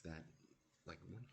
that like one.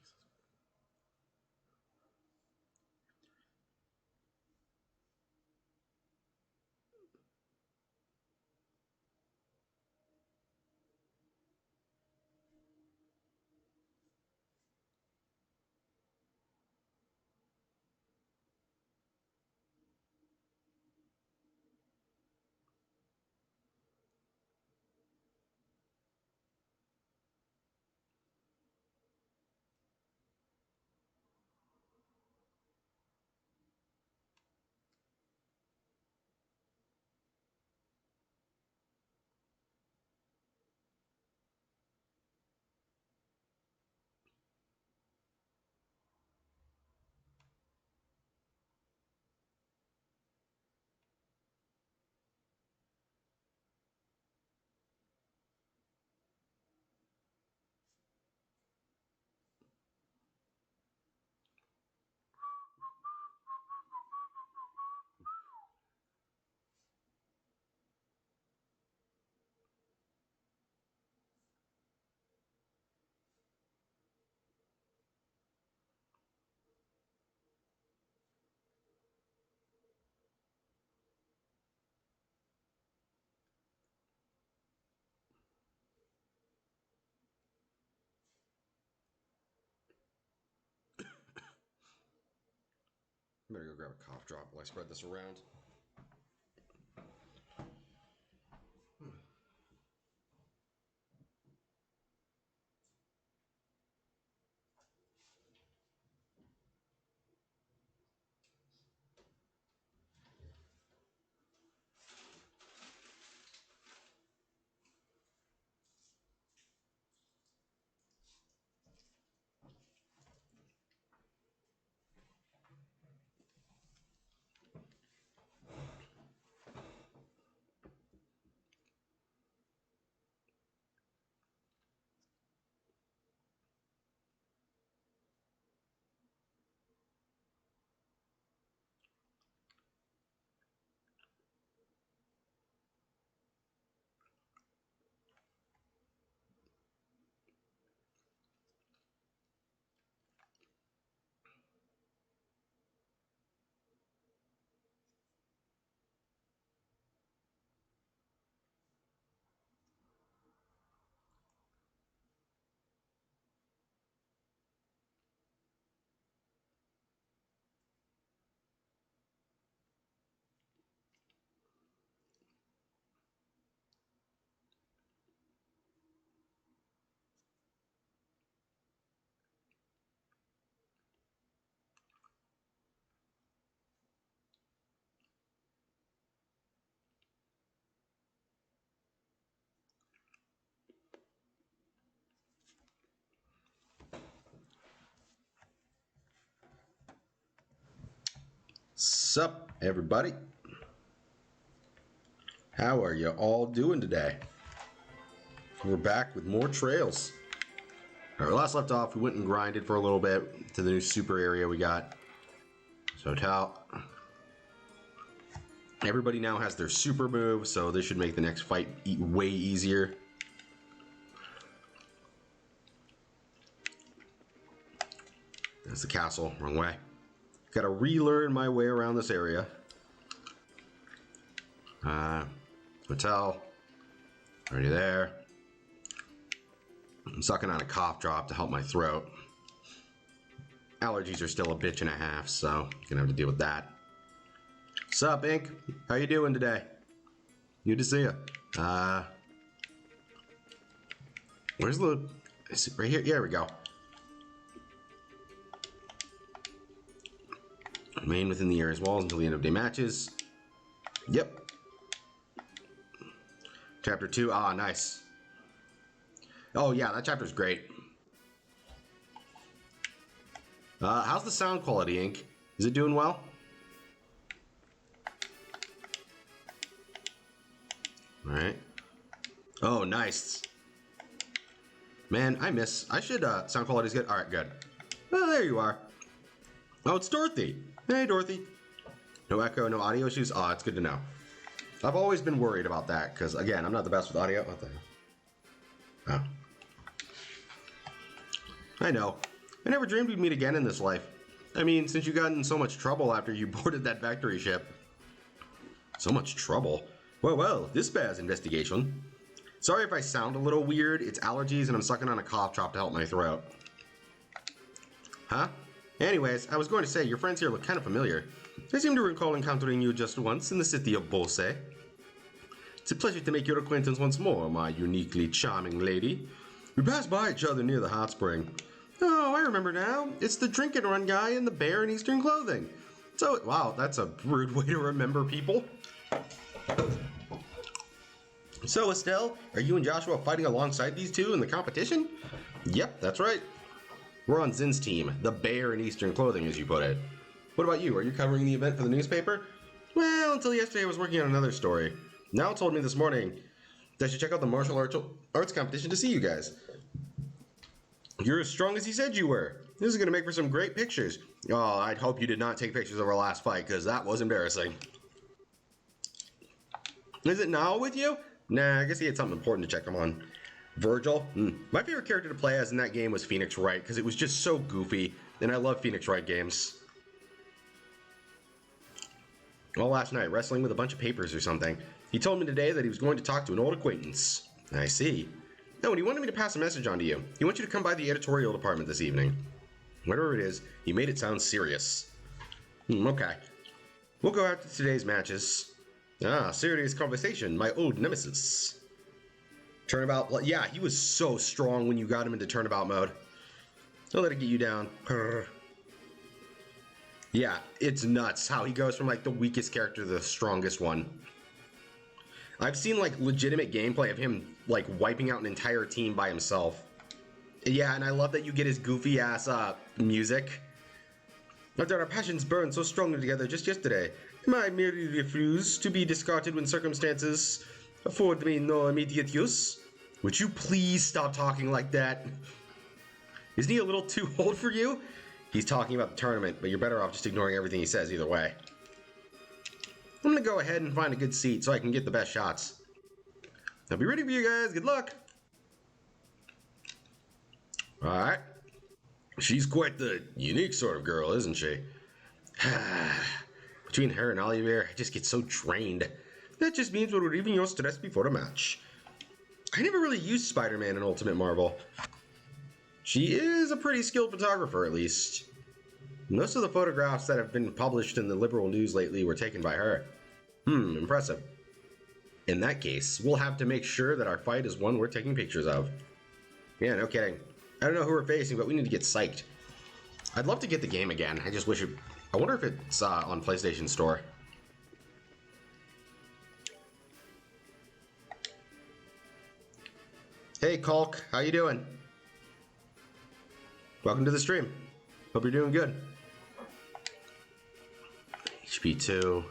I better go grab a cough drop while I spread this around. Sup, everybody? How are you all doing today? We're back with more trails. All right, last left off, we went and grinded for a little bit to the new super area we got. So everybody now has their super move, so this should make the next fight way easier. That's the castle, wrong way. Gotta relearn my way around this area. Hotel, already there. I'm sucking on a cough drop to help my throat. Allergies are still a bitch and a half, so gonna have to deal with that. Sup, Ink? How you doing today? Good to see you. Where's the... Is it right here? Yeah, there we go. Remain within the area's walls until the end of day matches. Yep. Chapter 2. Ah, nice. Oh, yeah, that chapter's great. How's the sound quality, Ink? Is it doing well? Alright. Oh, nice. Man, I should, sound quality's good. Alright, good. Oh, there you are. Oh, it's Dorothy. Hey, Dorothy. No echo, no audio issues? Oh, it's good to know. I've always been worried about that, because, again, I'm not the best with audio. What the hell? Oh. I know. I never dreamed we'd meet again in this life. I mean, since you got in so much trouble after you boarded that factory ship. So much trouble? Well, this bears investigation. Sorry if I sound a little weird. It's allergies and I'm sucking on a cough drop to help my throat. Huh? Anyways, I was going to say, your friends here look kind of familiar. I seem to recall encountering you just once in the city of Bose. It's a pleasure to make your acquaintance once more, my uniquely charming lady. We passed by each other near the hot spring. Oh, I remember now. It's the drink and run guy in the bear in Eastern clothing. So, wow, that's a rude way to remember people. So, Estelle, are you and Joshua fighting alongside these two in the competition? Yep, that's right. We're on Zin's team, the bear in Eastern clothing, as you put it. What about you? Are you covering the event for the newspaper? Well, until yesterday I was working on another story. Niall told me this morning that I should check out the martial arts competition to see you guys. You're as strong as he said you were. This is going to make for some great pictures. Oh, I'd hope you did not take pictures of our last fight, because that was embarrassing. Is it Niall with you? Nah, I guess he had something important to check him on. Virgil? My favorite character to play as in that game was Phoenix Wright, because it was just so goofy, and I love Phoenix Wright games. All last night, wrestling with a bunch of papers or something. He told me today that he was going to talk to an old acquaintance. I see. No, and he wanted me to pass a message on to you. He wants you to come by the editorial department this evening. Whatever it is, he made it sound serious. Okay. We'll go after today's matches. Serious conversation, my old nemesis. Turnabout, yeah, he was so strong when you got him into turnabout mode. Don't let it get you down. Yeah, it's nuts how he goes from like the weakest character to the strongest one. I've seen like legitimate gameplay of him like wiping out an entire team by himself. Yeah, and I love that you get his goofy ass music. After our passions burned so strongly together just yesterday, I merely refuse to be discarded when circumstances afford me no immediate use. Would you please stop talking like that? Isn't he a little too old for you? He's talking about the tournament, but you're better off just ignoring everything he says either way. I'm gonna go ahead and find a good seat so I can get the best shots. I'll be ready for you guys. Good luck. Alright. She's quite the unique sort of girl, isn't she? Between her and Olivier, I just get so drained. That just means we're relieving your stress before a match. I never really used Spider-Man in Ultimate Marvel. She is a pretty skilled photographer, at least. Most of the photographs that have been published in the liberal news lately were taken by her. Impressive. In that case, we'll have to make sure that our fight is one we're taking pictures of. Yeah, no kidding. I don't know who we're facing, but we need to get psyched. I'd love to get the game again. I just wish it... I wonder if it's on PlayStation Store. Hey, Culk. How you doing? Welcome to the stream. Hope you're doing good. HP 2.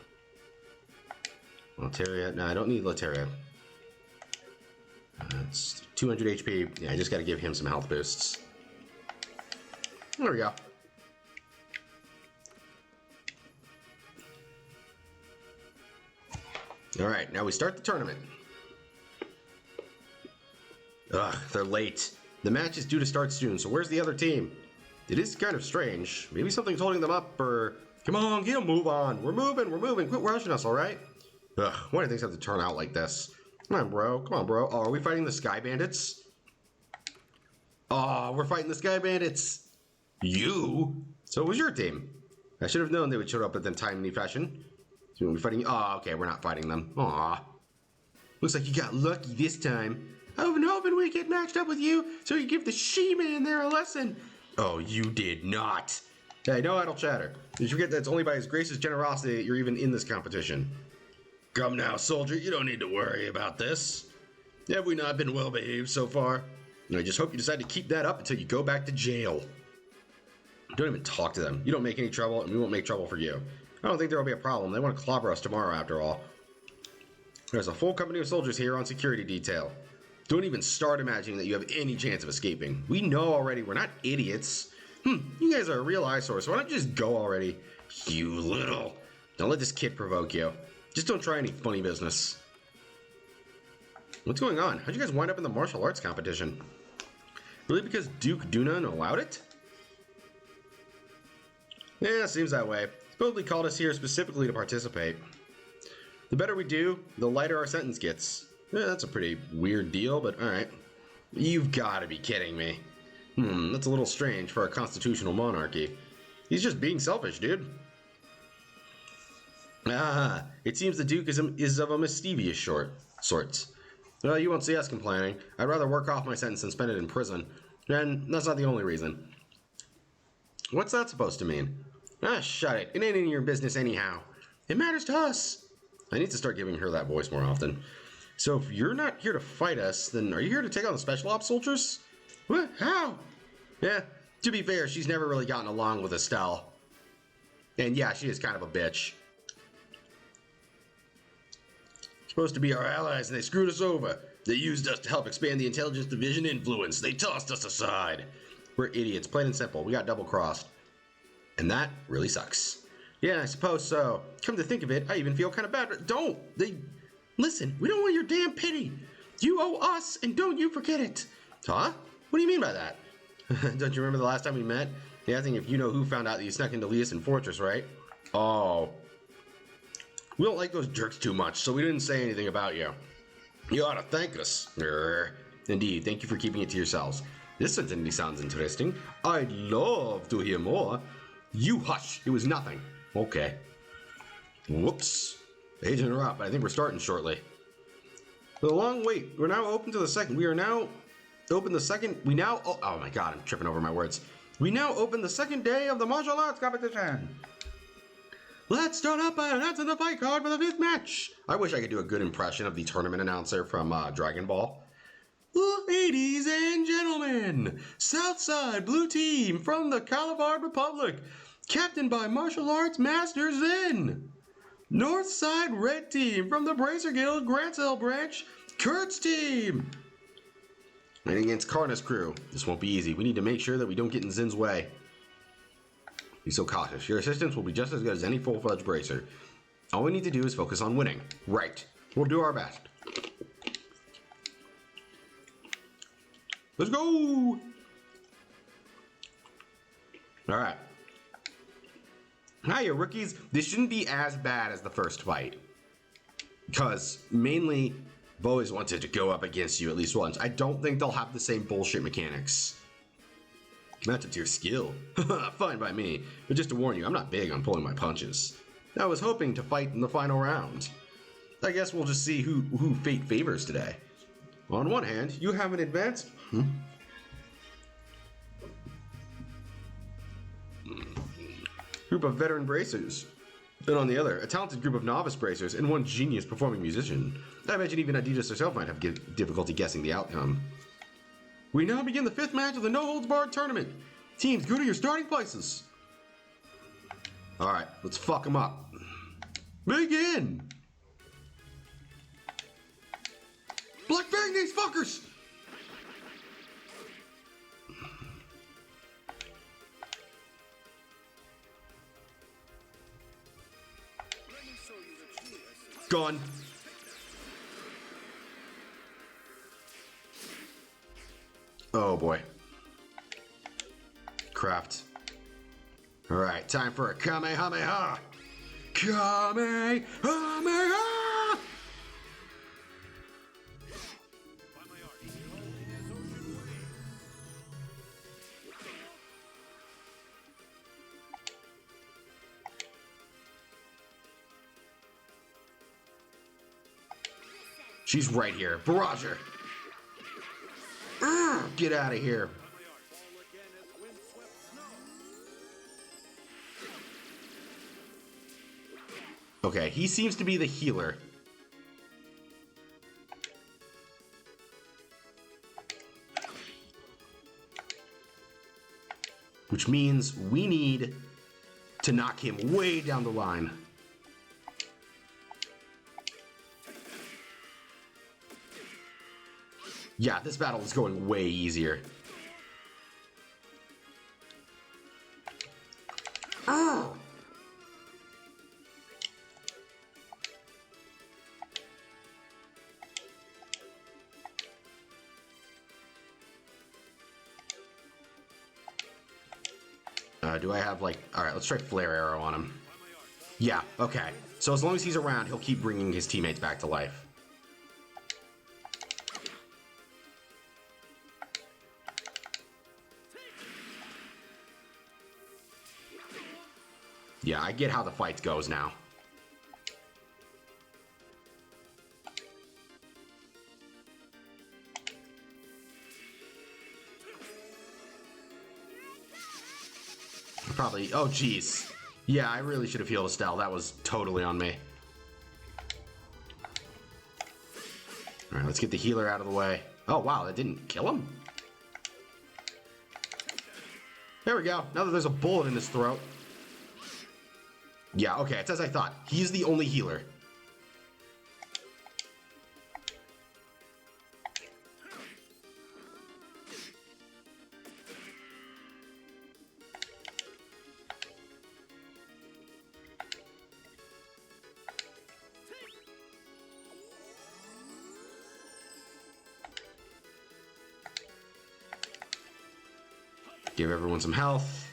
Lateria. No, I don't need Lateria. It's 200 HP. Yeah, I just got to give him some health boosts. There we go. Alright, now we start the tournament. Ugh, they're late. The match is due to start soon, so where's the other team? It is kind of strange. Maybe something's holding them up, or... Come on, get a move on. We're moving. Quit rushing us, alright? Ugh, why do things have to turn out like this? Come on, bro. Oh, are we fighting the Sky Bandits? Oh, we're fighting the Sky Bandits. You? So it was your team. I should have known they would show up at them timely fashion. So we're fighting... Oh, okay, we're not fighting them. Aw. Looks like you got lucky this time. I've been hoping we'd get matched up with you so you give the She-Man there a lesson. Oh, you did not. Hey, no idle chatter. Did you forget that it's only by his gracious generosity that you're even in this competition? Come now, soldier. You don't need to worry about this. Have we not been well behaved so far? And I just hope you decide to keep that up until you go back to jail. Don't even talk to them. You don't make any trouble, and we won't make trouble for you. I don't think there will be a problem. They want to clobber us tomorrow, after all. There's a full company of soldiers here on security detail. Don't even start imagining that you have any chance of escaping. We know already. We're not idiots. You guys are a real eyesore, so why don't you just go already? You little... Don't let this kid provoke you. Just don't try any funny business. What's going on? How'd you guys wind up in the martial arts competition? Really because Duke Dunan allowed it? Yeah, seems that way. Supposedly called us here specifically to participate. The better we do, the lighter our sentence gets. Yeah, that's a pretty weird deal, but alright. You've gotta be kidding me. That's a little strange for a constitutional monarchy. He's just being selfish, dude. Ah, it seems the Duke is of a mischievous sorts. Well, you won't see us complaining. I'd rather work off my sentence than spend it in prison. And that's not the only reason. What's that supposed to mean? Ah, shut it. It ain't any of your business anyhow. It matters to us. I need to start giving her that voice more often. So if you're not here to fight us, then are you here to take on the special ops soldiers? What? How? Yeah, to be fair, she's never really gotten along with Estelle. And yeah, she is kind of a bitch. Supposed to be our allies and they screwed us over. They used us to help expand the intelligence division influence. They tossed us aside. We're idiots, plain and simple. We got double-crossed. And that really sucks. Yeah, I suppose so. Come to think of it, I even feel kind of bad. Don't! Listen, we don't want your damn pity. You owe us, and don't you forget it. Huh? What do you mean by that? Don't you remember the last time we met? Yeah, I think if you know who found out that you snuck into Leosin Fortress, right? Oh. We don't like those jerks too much, so we didn't say anything about you. You ought to thank us. Indeed, thank you for keeping it to yourselves. This certainly sounds interesting. I'd love to hear more. You hush. It was nothing. Okay. Whoops. I hate to interrupt, but I think we're starting shortly. With a long wait, we're now open to the second. We are now open the second. Oh my god, I'm tripping over my words. We now open the second day of the martial arts competition. Let's start up by announcing the fight card for the 5th match. I wish I could do a good impression of the tournament announcer from Dragon Ball. Ladies and gentlemen, Southside Blue Team from the Calabar Republic, captained by martial arts master Zen. Northside Red Team from the Bracer Guild Grantsell branch, Kurt's team. And against Karna's crew. This won't be easy. We need to make sure that we don't get in Zen's way. Be so cautious. Your assistance will be just as good as any full-fledged bracer. All we need to do is focus on winning. Right. We'll do our best. Let's go! Alright. Hiya, rookies. This shouldn't be as bad as the first fight. Because, mainly, I've always wanted to go up against you at least once. I don't think they'll have the same bullshit mechanics. That's up to your skill. Fine by me. But just to warn you, I'm not big on pulling my punches. I was hoping to fight in the final round. I guess we'll just see who fate favors today. On one hand, you have an advanced... group of veteran bracers. And on the other, a talented group of novice bracers and one genius performing musician. I imagine even Adidas herself might have difficulty guessing the outcome. We now begin the 5th match of the No Holds Barred tournament. Teams, go to your starting places. Alright, let's fuck them up. Begin! Black Fang these fuckers! Gone. Oh boy. Craft. Alright, time for a Kamehameha! Kamehameha! She's right here. Barrager! Get out of here. Okay, he seems to be the healer. Which means we need to knock him way down the line. Yeah, this battle is going way easier. Oh! do I have like... Alright, let's try Flare Arrow on him. Yeah, okay. So as long as he's around, he'll keep bringing his teammates back to life. Yeah, I get how the fight goes now. Probably... Oh, jeez. Yeah, I really should have healed Estelle. That was totally on me. Alright, let's get the healer out of the way. Oh, wow, that didn't kill him? There we go. Now that there's a bullet in his throat. Yeah, okay, it's as I thought. He's the only healer. Give everyone some health.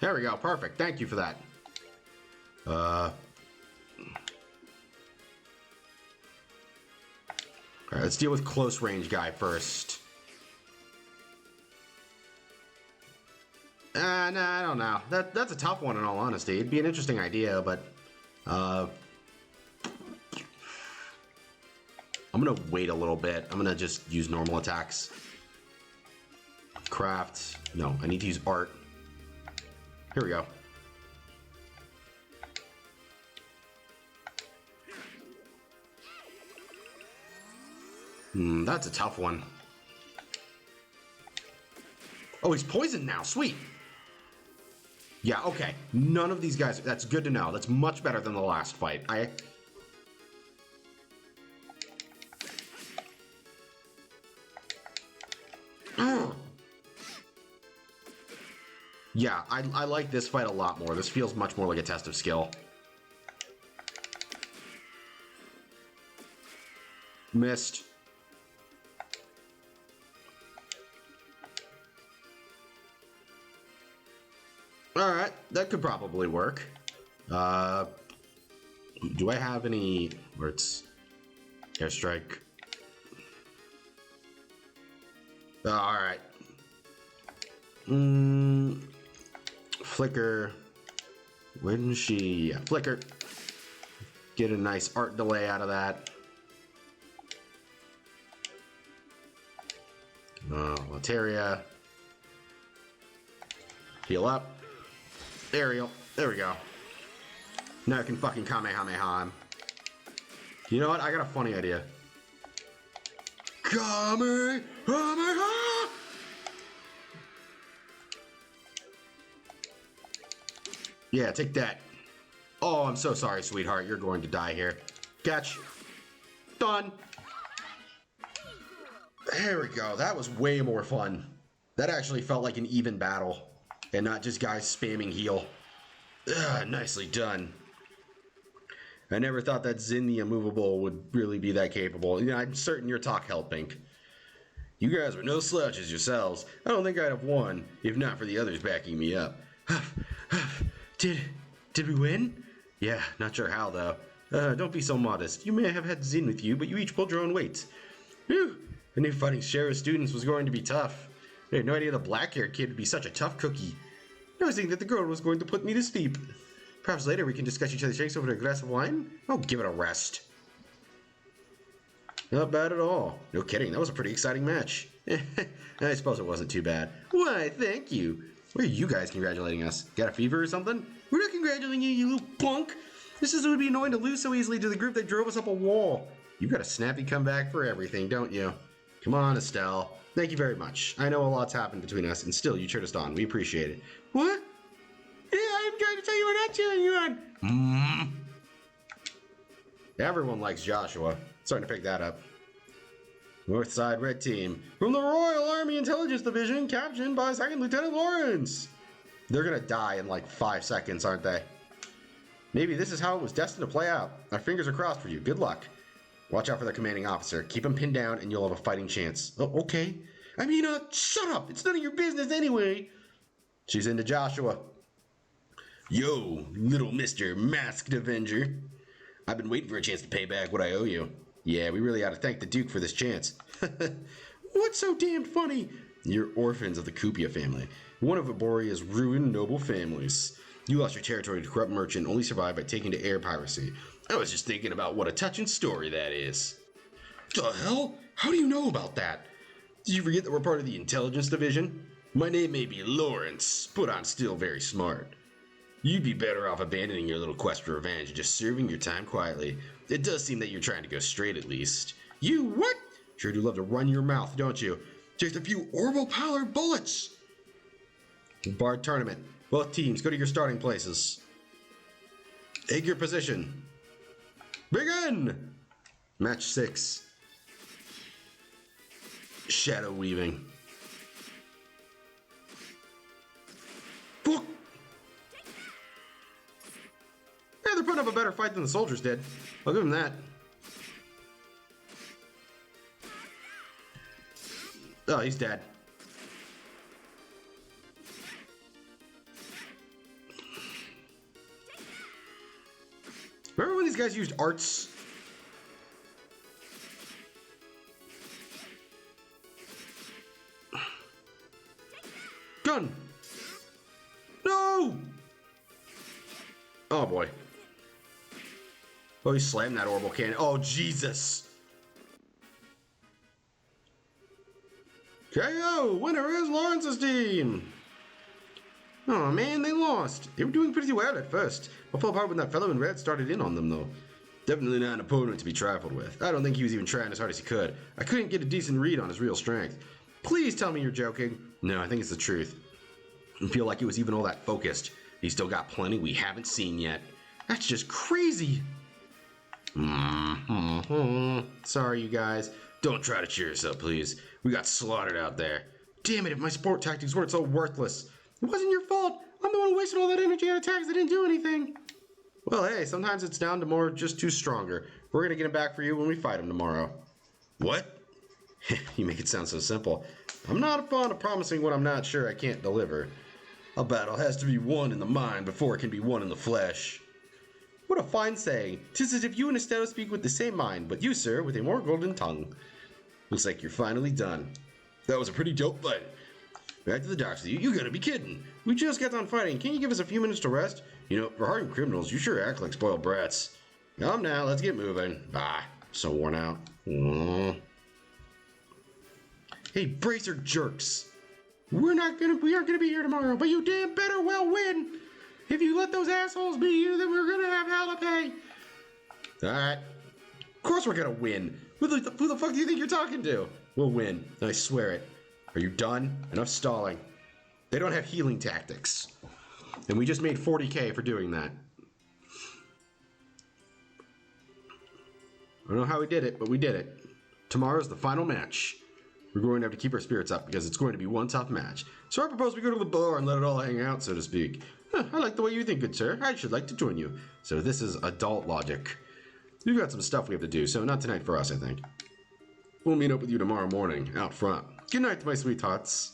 There we go. Perfect. Thank you for that. Alright, let's deal with close range guy first. No, I don't know. That's a tough one in all honesty. It'd be an interesting idea, but I'm gonna wait a little bit. I'm gonna just use normal attacks. Craft. No, I need to use art. Here we go. That's a tough one. Oh, he's poisoned now. Sweet. Yeah, okay. None of these guys... That's good to know. That's much better than the last fight. Yeah, I like this fight a lot more. This feels much more like a test of skill. Missed. Alright, that could probably work. Do I have any... Where it's... Airstrike. Alright. Flicker. When she... Yeah, Flicker. Get a nice art delay out of that. Lateria. Heal up. Aerial. There we go. Now I can fucking Kamehameha him. You know what? I got a funny idea. Kamehameha! Yeah, take that. Oh, I'm so sorry, sweetheart. You're going to die here. Catch. Done. There we go. That was way more fun. That actually felt like an even battle. And not just guys spamming heal. Ugh, nicely done. I never thought that Zin the Immovable would really be that capable. You know, I'm certain your talk helped, Pink. You guys were no slouches yourselves. I don't think I'd have won, if not for the others backing me up. Did we win? Yeah, not sure how, though. Don't be so modest. You may have had Zin with you, but you each pulled your own weight. Whew. I knew fighting Sheriff students was going to be tough. I had no idea the black-haired kid would be such a tough cookie. I was thinking that the girl was going to put me to sleep. Perhaps later we can discuss each other's strengths over a glass of wine? Oh, give it a rest. Not bad at all. No kidding, that was a pretty exciting match. I suppose it wasn't too bad. Why, thank you. Why are you guys congratulating us? Got a fever or something? We're not congratulating you, you little punk. This is it would be annoying to lose so easily to the group that drove us up a wall. You've got a snappy comeback for everything, don't you? Come on, Estelle. Thank you very much. I know a lot's happened between us, and still, you cheered us on. We appreciate it. What? Yeah, I'm trying to tell you we're not cheering you on. Everyone likes Joshua. Starting to pick that up. Northside Red Team. From the Royal Army Intelligence Division, captained by 2nd Lieutenant Lawrence. They're gonna die in like 5 seconds, aren't they? Maybe this is how it was destined to play out. Our fingers are crossed for you. Good luck. Watch out for the commanding officer. Keep him pinned down and you'll have a fighting chance. Oh, okay. I mean, shut up. It's none of your business anyway. She's into Joshua. Yo, little Mr. Masked Avenger. I've been waiting for a chance to pay back what I owe you. Yeah, we really ought to thank the Duke for this chance. What's so damned funny? You're orphans of the Kupia family, one of Aboria's ruined noble families. You lost your territory to corrupt merchant, only survived by taking to air piracy. I was just thinking about what a touching story that is. The hell? How do you know about that? Did you forget that we're part of the intelligence division? My name may be Lawrence, but I'm still very smart. You'd be better off abandoning your little quest for revenge and just serving your time quietly. It does seem that you're trying to go straight at least. You what? Sure do love to run your mouth, don't you? Just a few orbital power bullets. Bard tournament. Both teams, go to your starting places. Take your position. Begin! Match 6. Shadow weaving. Fuck! Yeah, they're putting up a better fight than the soldiers did. I'll give them that. Oh, he's dead. Remember when these guys used arts? Gun! No! Oh boy. Oh, he slammed that orbital cannon. Oh, Jesus! KO! Winner is Lawrence's team! Oh man, they lost. They were doing pretty well at first. I fell apart when that fellow in red started in on them, though. Definitely not an opponent to be trifled with. I don't think he was even trying as hard as he could. I couldn't get a decent read on his real strength. Please tell me you're joking. No, I think it's the truth. I feel like it was even all that focused. He's still got plenty we haven't seen yet. That's just crazy. Sorry, you guys. Don't try to cheer us up, please. We got slaughtered out there. Damn it, if my sport tactics weren't so worthless. It wasn't your fault. I'm the one who wasted all that energy on attacks that didn't do anything. Well, hey, sometimes it's down to more just too stronger. We're gonna get him back for you when we fight him tomorrow. What? You make it sound so simple. I'm not fond of promising what I'm not sure I can't deliver. A battle has to be won in the mind before it can be won in the flesh. What a fine saying. 'Tis as if you and Estelle speak with the same mind, but you, sir, with a more golden tongue. Looks like you're finally done. That was a pretty dope fight. Back to the docks with you. You gotta be kidding. We just got done fighting. Can't you give us a few minutes to rest? You know, for hardened criminals, you sure act like spoiled brats. Come now, let's get moving. Bah, so worn out. Hey, bracer jerks. We aren't gonna be here tomorrow, but you damn better well win. If you let those assholes beat you, then we're gonna have hell to pay. Alright. Of course we're gonna win. Who the fuck do you think you're talking to? We'll win. I swear it. Are you done? Enough stalling. They don't have healing tactics. And we just made 40k for doing that. I don't know how we did it, but we did it. Tomorrow's the final match. We're going to have to keep our spirits up because it's going to be one tough match. So I propose we go to the bar and let it all hang out, so to speak. I like the way you think, good sir. I should like to join you. So this is adult logic. We've got some stuff we have to do, so not tonight for us, I think. We'll meet up with you tomorrow morning, out front. Good night to my sweethearts.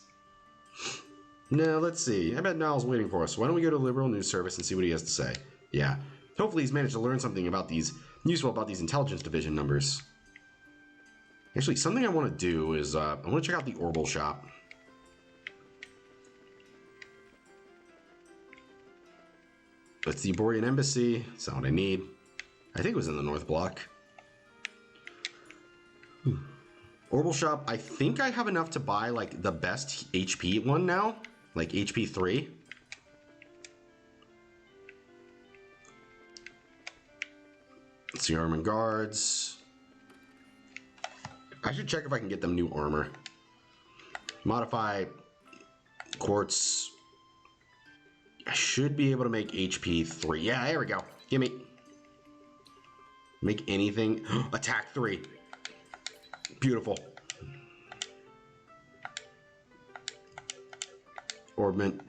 Now, let's see. I bet Niall's waiting for us. Why don't we go to Liberal News Service and see what he has to say? Yeah. Hopefully he's managed to learn something about useful about these intelligence division numbers. Actually, something I want to do is, I want to check out the Orbital shop. It's the Aborian Embassy. That's not what I need. I think it was in the North Block. Orbital shop. I think I have enough to buy, like, the best HP one now. Like, HP 3. Let's see, Armor Guards. I should check if I can get them new armor. Modify quartz. I should be able to make HP 3. Yeah, there we go. Gimme. Make anything. Attack 3. Beautiful. Orbment.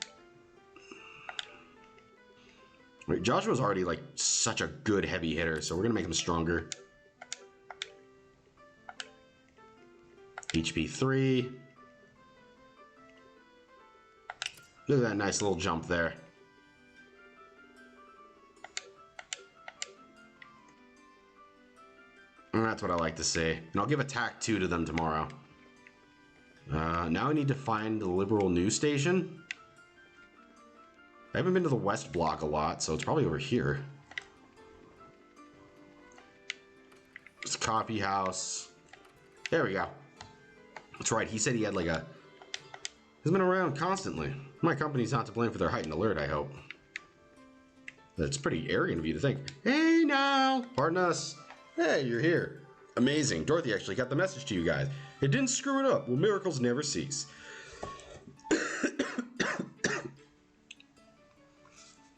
Wait, Joshua's already like such a good heavy hitter, so we're gonna make him stronger. HP 3. Look at that nice little jump there. And that's what I like to see. And I'll give attack 2 to them tomorrow. Now I need to find the Liberal news station. I haven't been to the West Block a lot, so it's probably over here. It's a coffee house. There we go. That's right, he said he had like a... He's been around constantly. My company's not to blame for their heightened alert, I hope. That's pretty arrogant of you to think. Hey now! Pardon us. Hey, you're here. Amazing. Dorothy actually got the message to you guys. It didn't screw it up. Well, miracles never cease.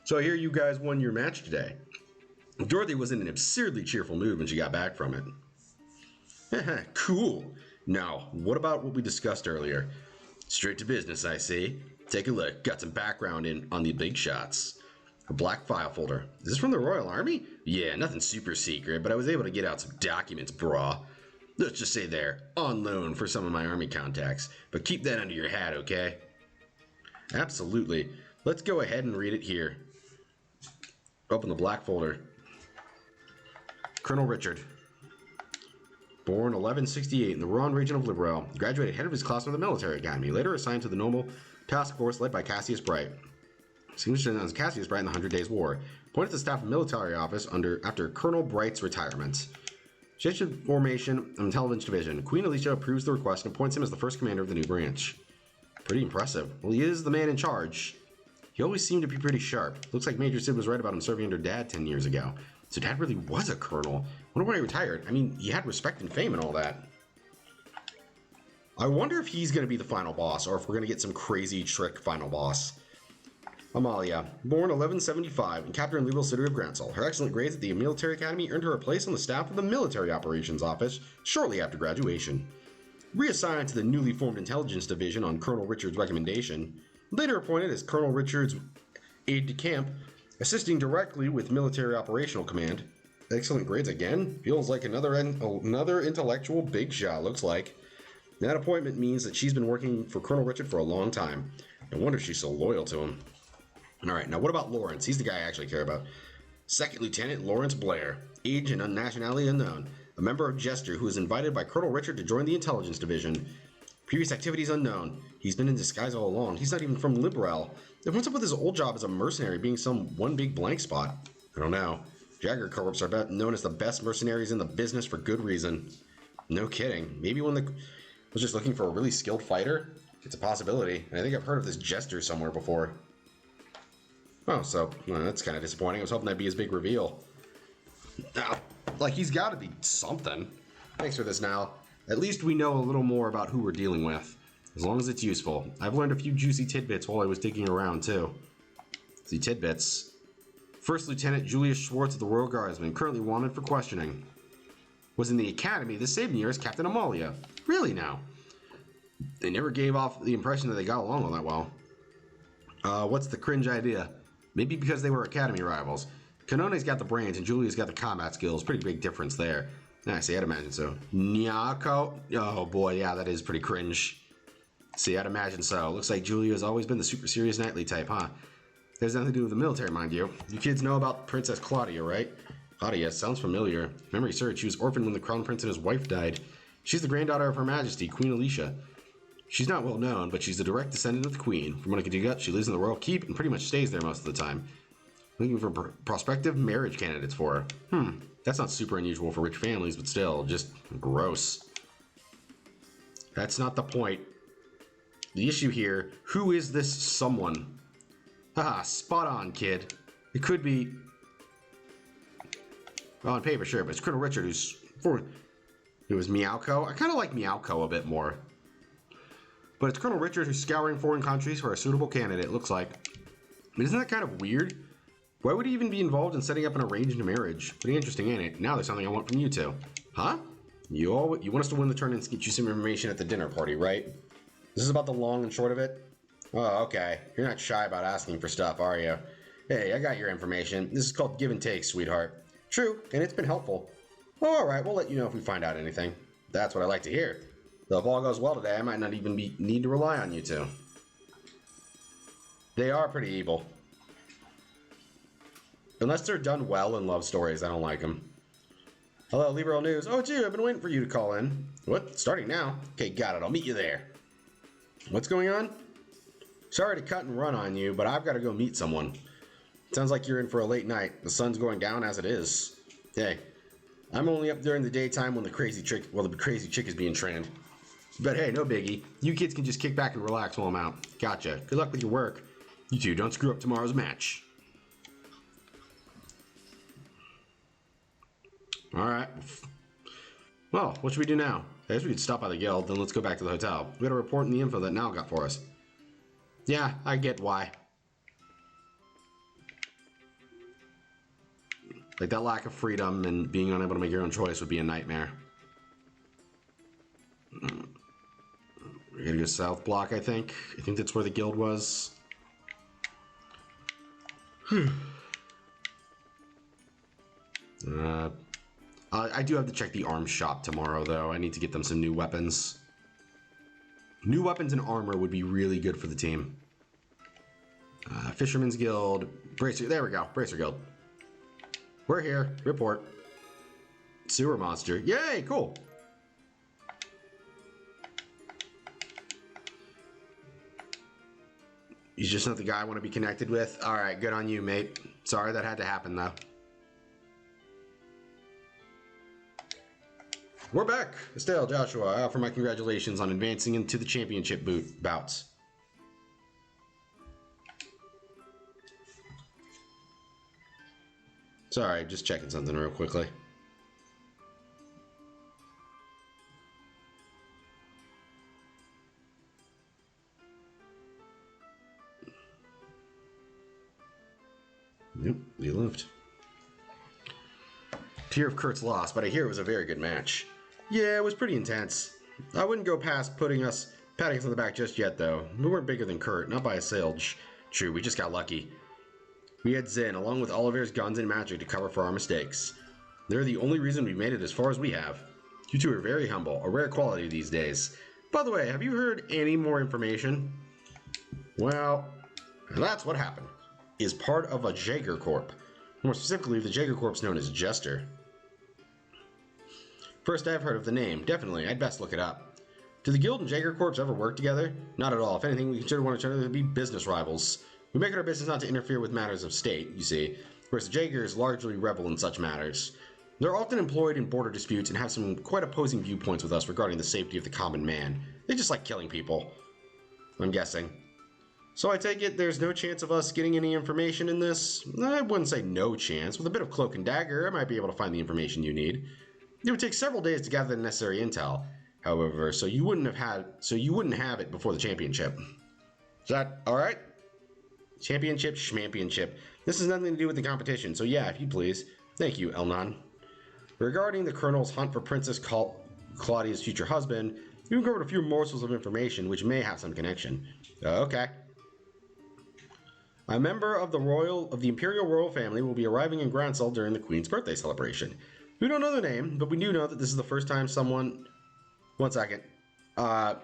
So I hear you guys won your match today. Dorothy was in an absurdly cheerful mood when she got back from it. Cool. Now, what about what we discussed earlier? Straight to business, I see. Take a look. Got some background on the big shots. A black file folder. Is this from the Royal Army? Yeah, nothing super secret, but I was able to get out some documents, brah. Let's just say they're on loan for some of my Army contacts, but keep that under your hat, okay? Absolutely. Let's go ahead and read it here. Open the black folder. Colonel Richard. Born 1168 in the Rouen region of Liberal. Graduated head of his class from the military academy. Later assigned to the Noble Task Force led by Cassius Bright. Signature as Cassius Bright in the 100 Days War. Appointed to staff of military office after Colonel Bright's retirement. Change of formation of Intelligence Division. Queen Alicia approves the request and appoints him as the first commander of the new branch. Pretty impressive. Well, he is the man in charge. He always seemed to be pretty sharp. Looks like Major Sid was right about him serving under Dad 10 years ago. So Dad really was a colonel. Wonder why he retired. I mean, he had respect and fame and all that. I wonder if he's going to be the final boss, or if we're going to get some crazy trick final boss. Amalia, born 1175 and captured in Liberal city of Gransel. Her excellent grades at the military academy earned her a place on the staff of the military operations office shortly after graduation. Reassigned to the newly formed intelligence division on Colonel Richard's recommendation, later appointed as Colonel Richard's aide-de-camp, assisting directly with military operational command. Excellent grades again. Feels like another intellectual big shot, looks like. That appointment means that she's been working for Colonel Richard for a long time. No wonder she's so loyal to him. Alright, now what about Lawrence? He's the guy I actually care about. Second Lieutenant Lawrence Blair, age and nationality unknown. A member of Jester who was invited by Colonel Richard to join the intelligence division. Previous activities unknown. He's been in disguise all along. He's not even from Liberal. Then what's up with his old job as a mercenary being some one big blank spot? I don't know. Jagger Corps are known as the best mercenaries in the business for good reason. No kidding. Maybe one that was just looking for a really skilled fighter? It's a possibility. I think I've heard of this Jester somewhere before. Oh, so that's kind of disappointing. I was hoping that'd be his big reveal. Like, he's got to be something. Thanks for this, Now. At least we know a little more about who we're dealing with. As long as it's useful. I've learned a few juicy tidbits while I was digging around, too. See, tidbits. First Lieutenant Julius Schwartz of the Royal Guardsmen, currently wanted for questioning. Was in the academy the same year as Captain Amalia. Really now? They never gave off the impression that they got along all that well. What's the cringe idea? Maybe because they were academy rivals. Canone's got the brains and Julia's got the combat skills. Pretty big difference there. I see, I'd imagine so. Nyako? Oh boy, yeah, that is pretty cringe. See, I'd imagine so. Looks like Julia has always been the super serious knightly type, huh? There's nothing to do with the military, mind you. You kids know about Princess Claudia, right? Claudia, sounds familiar. Memory serves, she was orphaned when the crown prince and his wife died. She's the granddaughter of Her Majesty, Queen Alicia. She's not well known, but she's the direct descendant of the Queen. From what I can dig up, she lives in the royal keep and pretty much stays there most of the time. Looking for prospective marriage candidates for her. That's not super unusual for rich families, but still, just gross. That's not the point. The issue here, who is this someone? Haha, spot on, kid. It could be... Well, on paper, sure, but it's Colonel Richard who's... It was Meowko. I kind of like Meowko a bit more. But it's Colonel Richard who's scouring foreign countries for a suitable candidate, it looks like. I mean, isn't that kind of weird? Why would he even be involved in setting up an arranged marriage? Pretty interesting, ain't it? Now there's something I want from you two. Huh? You want us to win the tournament and get you some information at the dinner party, right? This is about the long and short of it? Oh, okay. You're not shy about asking for stuff, are you? Hey, I got your information. This is called give and take, sweetheart. True, and it's been helpful. Alright, we'll let you know if we find out anything. That's what I like to hear. Though if all goes well today, I might not even need to rely on you two. They are pretty evil. Unless they're done well in love stories, I don't like them. Hello, Liberal News. Oh, gee, I've been waiting for you to call in. What? Starting now? Okay, got it. I'll meet you there. What's going on? Sorry to cut and run on you, but I've got to go meet someone. Sounds like you're in for a late night. The sun's going down as it is. Hey, I'm only up during the daytime when the crazy chick is being trained. But hey, no biggie. You kids can just kick back and relax while I'm out. Gotcha. Good luck with your work. You two, don't screw up tomorrow's match. Alright. Well, what should we do now? I guess we could stop by the guild, then let's go back to the hotel. We gotta report in the info that Nal got for us. Yeah, I get why. Like, that lack of freedom and being unable to make your own choice would be a nightmare. We're gonna go south block, I think. I think that's where the guild was. I do have to check the arms shop tomorrow, though. I need to get them some new weapons. New weapons and armor would be really good for the team. Fisherman's Guild. Bracer. There we go. Bracer Guild. We're here. Report. Sewer monster. Yay! Cool. He's just not the guy I want to be connected with. Alright, good on you, mate. Sorry that had to happen, though. We're back. Estelle, Joshua, I offer my congratulations on advancing into the championship bouts. Sorry, just checking something real quickly. Yep, we lived. To hear of Kurt's loss, but I hear it was a very good match. Yeah, it was pretty intense. I wouldn't go past patting us on the back just yet, though. We weren't bigger than Kurt, not by a sailage. True, we just got lucky. We had Zen, along with Oliver's guns and magic to cover for our mistakes. They're the only reason we made it as far as we have. You two are very humble, a rare quality these days. By the way, have you heard any more information? Well, that's what happened. Is part of a Jaeger Corp. More specifically, the Jaeger Corp's known as Jester. First I've heard of the name. Definitely, I'd best look it up. Do the Guild and Jaeger Corps ever work together? Not at all. If anything, we consider one another to be business rivals. We make it our business not to interfere with matters of state, you see, whereas the Jaegers largely revel in such matters. They're often employed in border disputes and have some quite opposing viewpoints with us regarding the safety of the common man. They just like killing people, I'm guessing. So I take it there's no chance of us getting any information in this? I wouldn't say no chance. With a bit of cloak and dagger, I might be able to find the information you need. It would take several days to gather the necessary intel, however, so you wouldn't have it before the championship. Is that alright? Championship, schmampionship. This has nothing to do with the competition, so yeah, if you please. Thank you, Elnon. Regarding the Colonel's hunt for Princess Claudia's future husband, you uncovered a few morsels of information which may have some connection. Okay. A member of the Imperial Royal Family will be arriving in Grancel during the Queen's birthday celebration. We don't know the name, but we do know that this is the first time someone... One second. First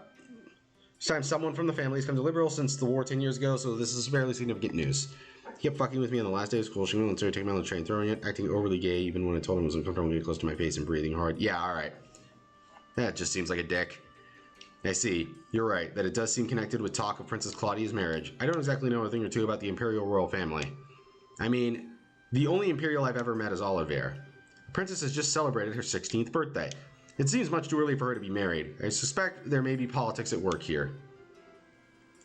time someone from the family has come to Liberal since the war 10 years ago, so this is fairly significant news. He kept fucking with me on the last day of school. She went to take me on the train, throwing it, acting overly gay, even when I told him it was uncomfortable getting close to my face and breathing hard. Yeah, alright. That just seems like a dick. I see. You're right, that it does seem connected with talk of Princess Claudia's marriage. I don't exactly know a thing or two about the Imperial Royal Family. I mean, the only Imperial I've ever met is Oliver. The princess has just celebrated her 16th birthday. It seems much too early for her to be married. I suspect there may be politics at work here.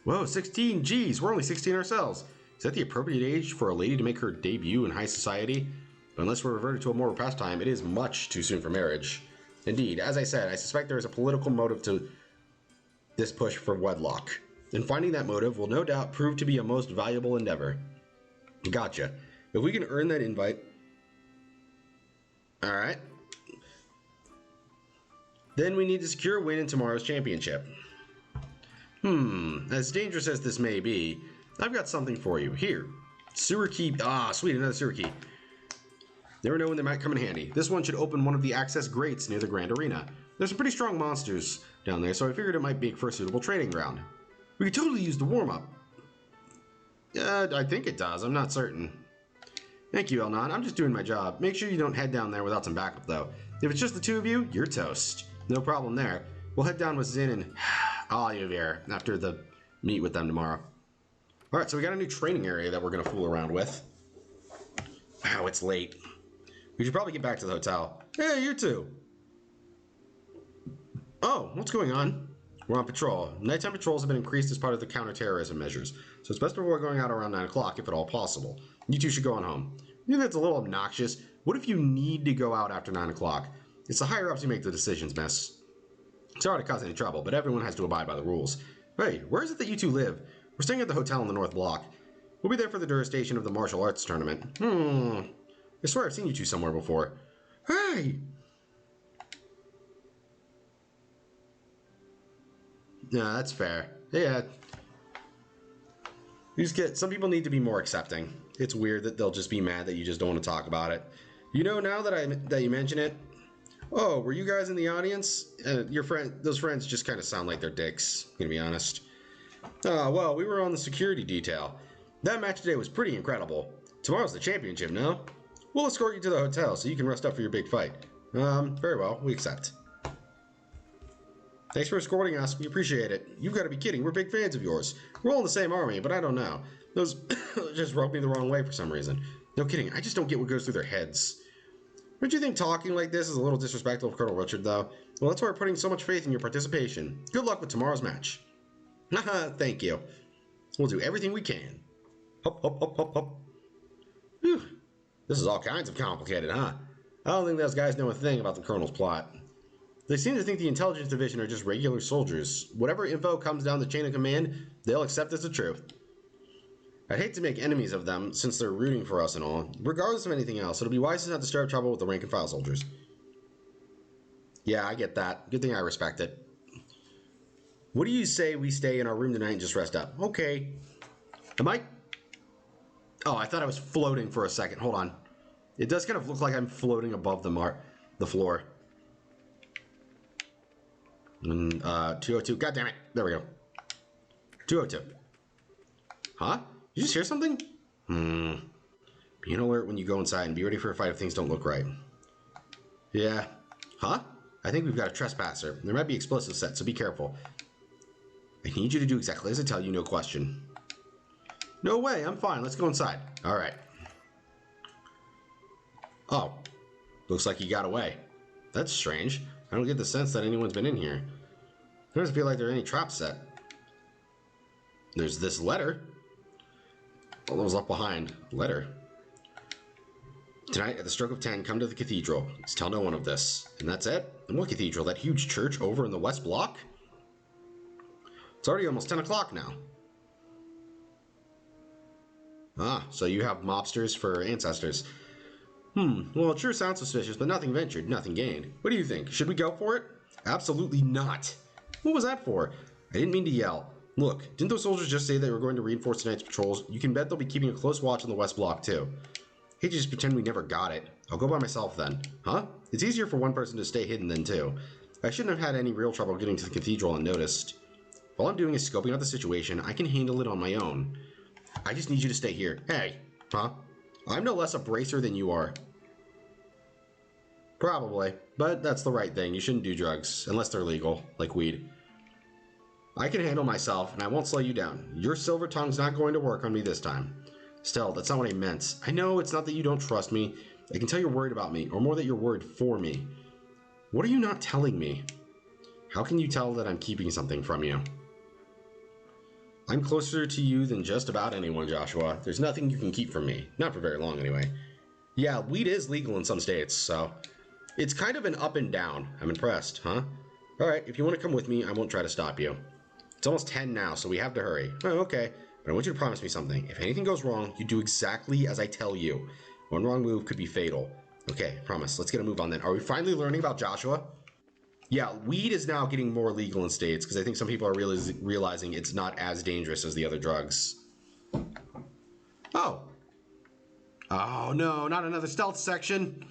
Whoa, 16? Geez, we're only 16 ourselves. Is that the appropriate age for a lady to make her debut in high society? But unless we're reverted to a more repressed time, it is much too soon for marriage. Indeed, as I said, I suspect there is a political motive to this push for wedlock. And finding that motive will no doubt prove to be a most valuable endeavor. Gotcha. If we can earn that invite... Alright. Then we need to secure a win in tomorrow's championship. As dangerous as this may be, I've got something for you. Here. Sewer key. Ah, sweet, another sewer key. Never know when they might come in handy. This one should open one of the access grates near the Grand Arena. There's some pretty strong monsters down there, so I figured it might make for a suitable training ground. We could totally use the warm-up. I think it does. I'm not certain. Thank you, Elnon. I'm just doing my job. Make sure you don't head down there without some backup, though. If it's just the two of you, you're toast. No problem there. We'll head down with Zin and Olivier after the meet with them tomorrow. Alright, so we got a new training area that we're going to fool around with. Wow, it's late. We should probably get back to the hotel. Hey, you two! Oh, what's going on? We're on patrol. Nighttime patrols have been increased as part of the counterterrorism measures, so it's best to avoid going out around 9 o'clock if at all possible. You two should go on home. You think that's a little obnoxious? What if you need to go out after 9 o'clock? It's the higher-ups who make the decisions, miss. Sorry to cause any trouble, but everyone has to abide by the rules. Hey, where is it that you two live? We're staying at the hotel in the North Block. We'll be there for the duration of the martial arts tournament. I swear I've seen you two somewhere before. Hey! Yeah, that's fair. Yeah. You just get, some people need to be more accepting. It's weird that they'll just be mad that you just don't want to talk about it. You know, now that you mention it, oh, were you guys in the audience? Those friends just kind of sound like they're dicks, gonna be honest. Well, we were on the security detail. That match today was pretty incredible. Tomorrow's the championship, no? We'll escort you to the hotel so you can rest up for your big fight. Very well, we accept. Thanks for escorting us, we appreciate it. You've got to be kidding, we're big fans of yours. We're all in the same army, but I don't know. Those just rubbed me the wrong way for some reason. No kidding, I just don't get what goes through their heads. Don't you think talking like this is a little disrespectful of Colonel Richard, though? Well, that's why we're putting so much faith in your participation. Good luck with tomorrow's match. Haha, thank you. We'll do everything we can. Hop, hop, hop, hop, hop. Whew. This is all kinds of complicated, huh? I don't think those guys know a thing about the Colonel's plot. They seem to think the Intelligence Division are just regular soldiers. Whatever info comes down the chain of command, they'll accept as the truth. I'd hate to make enemies of them, since they're rooting for us and all. Regardless of anything else, it'll be wise to not to stir up trouble with the rank-and-file soldiers. Yeah, I get that. Good thing I respect it. What do you say we stay in our room tonight and just rest up? Okay. Am I... Oh, I thought I was floating for a second. Hold on. It does kind of look like I'm floating above the floor. 202. God damn it. There we go. 202. Huh? Did you just hear something? Be an alert when you go inside and be ready for a fight if things don't look right. Yeah. Huh? I think we've got a trespasser. There might be explosives set, so be careful. I need you to do exactly as I tell you, no question. No way, I'm fine. Let's go inside. Alright. Oh. Looks like he got away. That's strange. I don't get the sense that anyone's been in here. It doesn't feel like there are any traps set. There's this letter. All those left behind. Letter. Tonight, at the stroke of 10, come to the cathedral. Just tell no one of this. And that's it? And what cathedral? That huge church over in the West Block? It's already almost 10 o'clock now. Ah, so you have mobsters for ancestors. Well, it sure sounds suspicious, but nothing ventured, nothing gained. What do you think? Should we go for it? Absolutely not. What was that for? I didn't mean to yell. Look, didn't those soldiers just say they were going to reinforce tonight's patrols? You can bet they'll be keeping a close watch on the West Block, too. Hate to just pretend we never got it. I'll go by myself then. Huh? It's easier for one person to stay hidden than two. I shouldn't have had any real trouble getting to the cathedral unnoticed. All I'm doing is scoping out the situation. I can handle it on my own. I just need you to stay here. Hey. Huh? I'm no less a bracer than you are. Probably, but that's the right thing. You shouldn't do drugs, unless they're legal, like weed. I can handle myself, and I won't slow you down. Your silver tongue's not going to work on me this time. Still, that's not what I meant. I know it's not that you don't trust me. I can tell you're worried about me, or more that you're worried for me. What are you not telling me? How can you tell that I'm keeping something from you? I'm closer to you than just about anyone, Joshua. There's nothing you can keep from me. Not for very long, anyway. Yeah, weed is legal in some states, so... It's kind of an up and down. I'm impressed, huh? Alright, if you want to come with me, I won't try to stop you. It's almost 10 now, so we have to hurry. Oh, okay. But I want you to promise me something. If anything goes wrong, you do exactly as I tell you. One wrong move could be fatal. Okay, promise. Let's get a move on then. Are we finally learning about Joshua? Yeah, weed is now getting more legal in states, because I think some people are realizing it's not as dangerous as the other drugs. Oh. Oh, no, not another stealth section.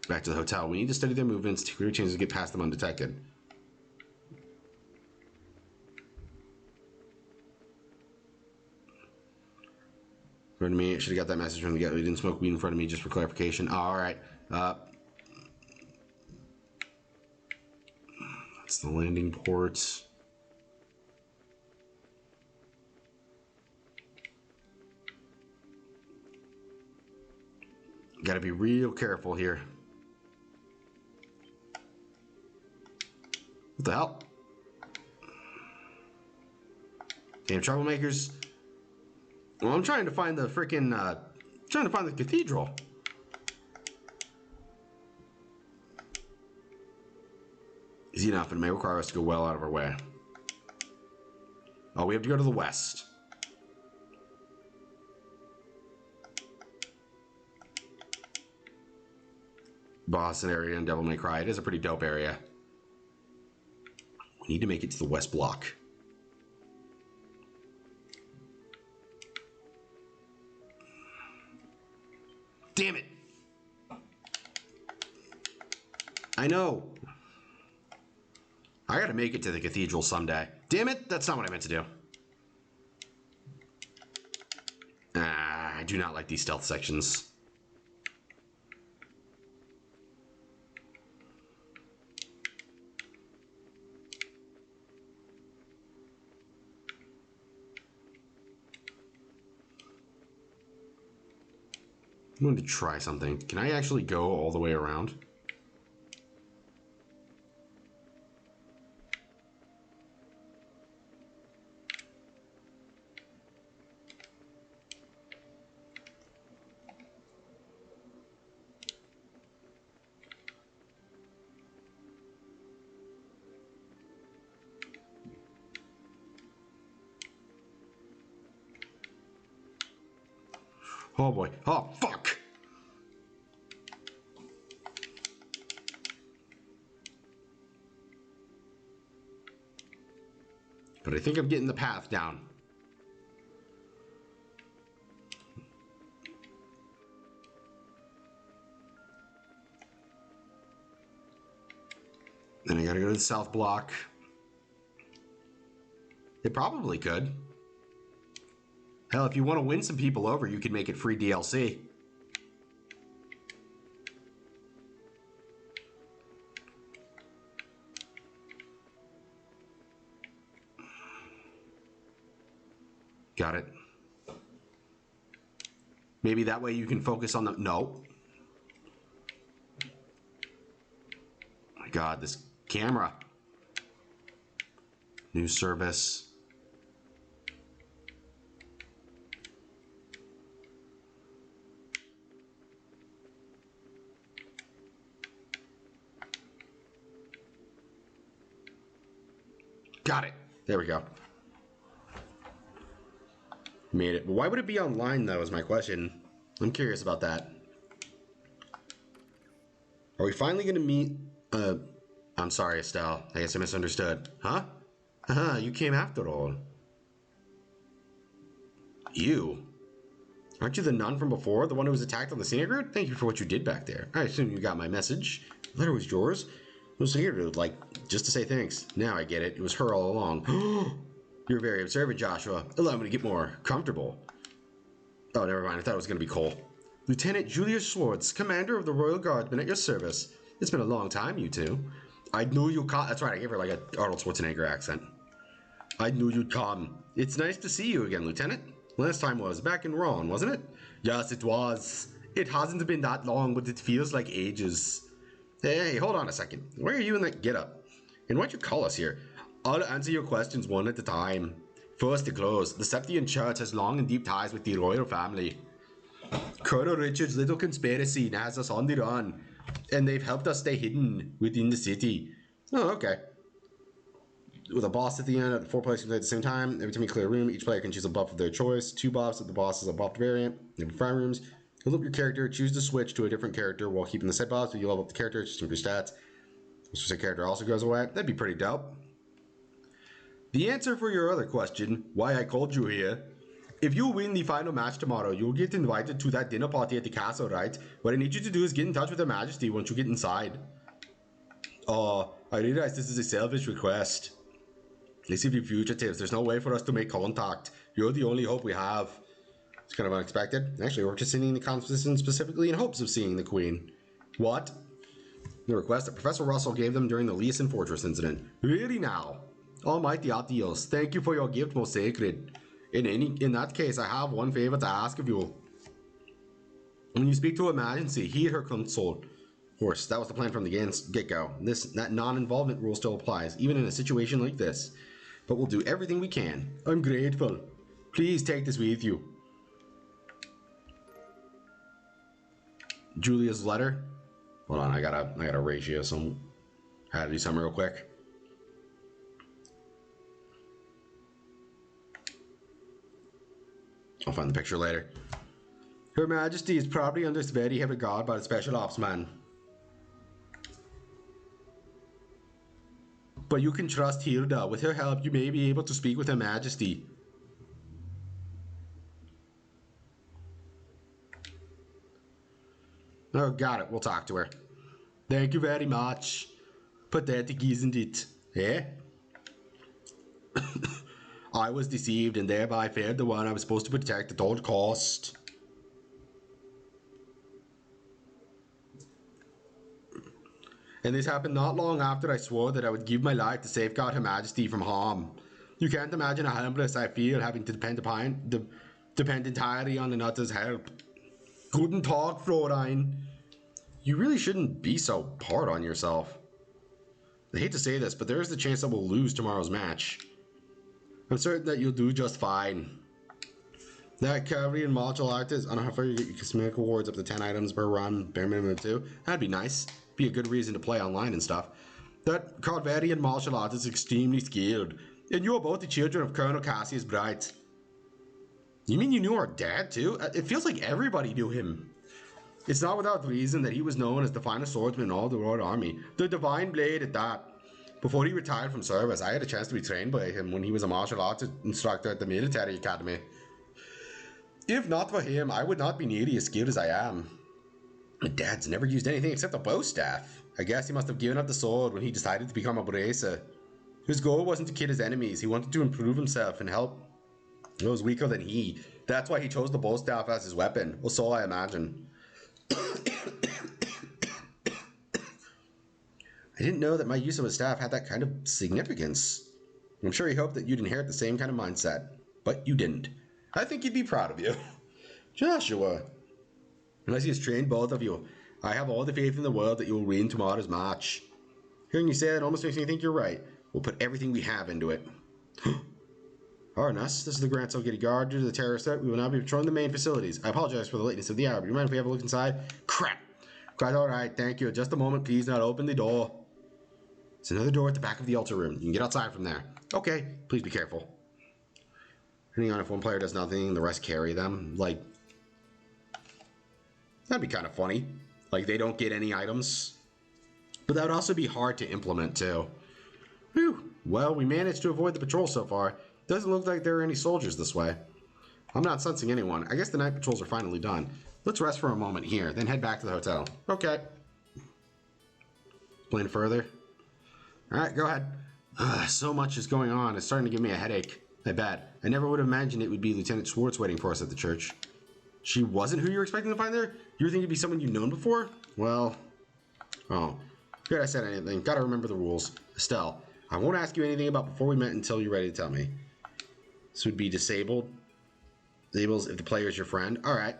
Back to the hotel. We need to study their movements to create chances to get past them undetected. front of me. I should have got that message from the guy who didn't smoke weed in front of me, just for clarification. Oh, all right. That's the landing port. Got to be real careful here. What the hell? Damn troublemakers. Well, I'm trying to find the freaking, trying to find the cathedral. Easy enough, it may require us to go well out of our way. Oh, we have to go to the west. Boston area and Devil May Cry. It is a pretty dope area. We need to make it to the west block. Damn it! I know. I gotta make it to the cathedral someday. Damn it, that's not what I meant to do. I do not like these stealth sections. I'm going to try something. Can I actually go all the way around? Oh boy. Oh, fuck! But I think I'm getting the path down. Then I gotta go to the south block. It probably could. Hell, if you want to win some people over, you could make it free DLC. Got it. Maybe that way you can focus on the... No. My God, this camera. New service. Got it. There we go. Made it. But why would it be online, though, is my question. I'm curious about that. Are we finally going to meet... I'm sorry, Estelle. I guess I misunderstood. Huh? You came after all. You? Aren't you the nun from before? The one who was attacked on the scenic route? Thank you for what you did back there. I assume you got my message. The letter was yours? It was here, like, just to say thanks. Now I get it. It was her all along. You're very observant, Joshua. Allow me to get more comfortable. Oh, never mind. I thought it was going to be Cole. Lieutenant Julius Schwartz, commander of the Royal Guardsmen at your service. It's been a long time, you two. I knew you'd come. That's right. I gave her like a Arnold Schwarzenegger accent. I knew you'd come. It's nice to see you again, Lieutenant. Last time was back in Ron, wasn't it? Yes, it was. It hasn't been that long, but it feels like ages. Hey, hold on a second. Why are you in that getup? And why'd you call us here? I'll answer your questions one at a time. First to close, the Septian Church has long and deep ties with the royal family. Colonel Richard's little conspiracy has us on the run, and they've helped us stay hidden within the city. Oh, okay. With a boss at the end, 4 players can play at the same time. Every time you clear a room, each player can choose a buff of their choice. 2 buffs if the boss is a buffed variant. In 5 rooms, you level up your character, choose to switch to a different character while keeping the set buffs, but you level up the character, just improve stats. The specific character also goes away. That'd be pretty dope. The answer for your other question, why I called you here. If you win the final match tomorrow, you'll get invited to that dinner party at the castle, right? What I need you to do is get in touch with Her Majesty once you get inside. I realize this is a selfish request. Let's see if you're fugitives. There's no way for us to make contact. You're the only hope we have. It's kind of unexpected. Actually, we're just attending the competition specifically in hopes of seeing the Queen. What? The request that Professor Russell gave them during the Leeson Fortress incident. Really now? Almighty Atios, thank you for your gift, most sacred. In that case, I have one favor to ask of you. When you speak to Her Majesty, heed her consult. Of course, that was the plan from the get-go. That non-involvement rule still applies, even in a situation like this. But we'll do everything we can. I'm grateful. Please take this with you. Julia's letter. Hold on, I gotta ratio some. I had to do something real quick. I'll find the picture later. Her Majesty is probably under very heavy guard by the Special Ops man. But you can trust Hilda. With her help, you may be able to speak with Her Majesty. Oh, got it. We'll talk to her. Thank you very much. Pathetic, isn't it? Eh? I was deceived and thereby failed the one I was supposed to protect at all cost. And this happened not long after I swore that I would give my life to safeguard Her Majesty from harm. You can't imagine how helpless I feel having to depend entirely on another's help. Guten Tag, Fräulein. You really shouldn't be so hard on yourself. I hate to say this, but there is the chance that we'll lose tomorrow's match. I'm certain that you'll do just fine. That cavalry and martial artist, I don't know how far you get your cosmetic awards up to 10 items per run, bare minimum of 2. That'd be nice. Be a good reason to play online and stuff. That Carverian martial artist is extremely skilled, and you are both the children of Colonel Cassius Bright. You mean you knew our dad too? It feels like everybody knew him. It's not without reason that he was known as the finest swordsman in all the Royal Army, the Divine Blade at that. Before he retired from service, I had a chance to be trained by him when he was a martial arts instructor at the military academy. If not for him, I would not be nearly as skilled as I am. My dad's never used anything except a bow staff. I guess he must have given up the sword when he decided to become a bracer. His goal wasn't to kill his enemies, he wanted to improve himself and help those weaker than he. That's why he chose the bow staff as his weapon, or so I imagine. I didn't know that my use of a staff had that kind of significance. I'm sure he hoped that you'd inherit the same kind of mindset, but you didn't. I think he'd be proud of you. Joshua. Unless he has trained both of you, I have all the faith in the world that you will win tomorrow's match. Hearing you say that almost makes me think you're right. We'll put everything we have into it. Arnus, this is the Grand Silkity Guard. Due to the terrorist threat, we will now be patrolling the main facilities. I apologize for the lateness of the hour, but you mind if we have a look inside? Crap! Quite alright, thank you. Just a moment, please not open the door. It's another door at the back of the altar room. You can get outside from there. Okay, please be careful. Depending on if one player does nothing, the rest carry them. Like, that'd be kind of funny. Like, they don't get any items. But that would also be hard to implement, too. Whew. Well, we managed to avoid the patrol so far. Doesn't look like there are any soldiers this way. I'm not sensing anyone. I guess the night patrols are finally done. Let's rest for a moment here, then head back to the hotel. Okay. Explain further. Alright, go ahead. So much is going on. It's starting to give me a headache. I bet. I never would have imagined it would be Lieutenant Schwartz waiting for us at the church. She wasn't who you were expecting to find there? You were thinking it'd be someone you'd known before? Well... Oh. Good I said anything. Gotta remember the rules. Estelle, I won't ask you anything about before we met until you're ready to tell me. This would be disabled. Disables if the player is your friend. Alright.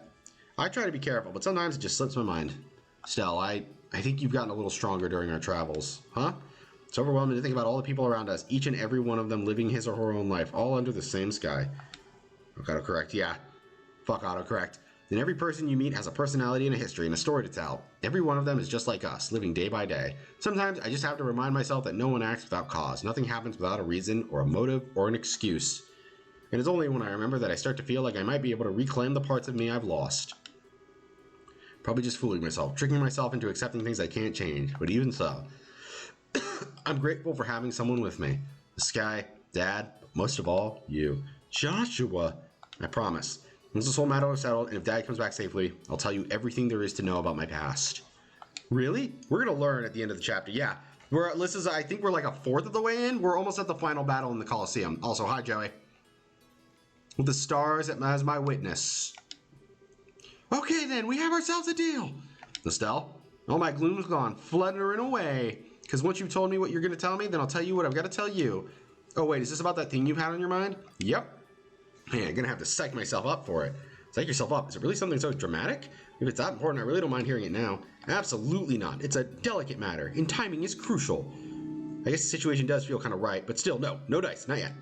I try to be careful, but sometimes it just slips my mind. Estelle, I think you've gotten a little stronger during our travels. Huh? It's overwhelming to think about all the people around us, each and every one of them living his or her own life, all under the same sky. Autocorrect, yeah. Fuck autocorrect. Then every person you meet has a personality and a history and a story to tell. Every one of them is just like us, living day by day. Sometimes I just have to remind myself that no one acts without cause. Nothing happens without a reason or a motive or an excuse. And it's only when I remember that I start to feel like I might be able to reclaim the parts of me I've lost. Probably just fooling myself, tricking myself into accepting things I can't change. But even so, I'm grateful for having someone with me. The sky, Dad, but most of all, you. Joshua! I promise. Once this whole matter is settled, and if Dad comes back safely, I'll tell you everything there is to know about my past. Really? We're gonna learn at the end of the chapter, yeah. I think we're like a fourth of the way in. We're almost at the final battle in the Colosseum. Also, hi, Joey. with the stars as my witness. Okay then, we have ourselves a deal. Nostelle, all my gloom's gone, fluttering away. Because once you've told me what you're going to tell me, then I'll tell you what I've got to tell you. Oh wait, is this about that thing you've had on your mind? Yep. Man, I'm going to have to psych myself up for it. Psych yourself up. Is it really something so dramatic? If it's that important, I really don't mind hearing it now. Absolutely not. It's a delicate matter, and timing is crucial. I guess the situation does feel kind of right, but still, no dice, not yet.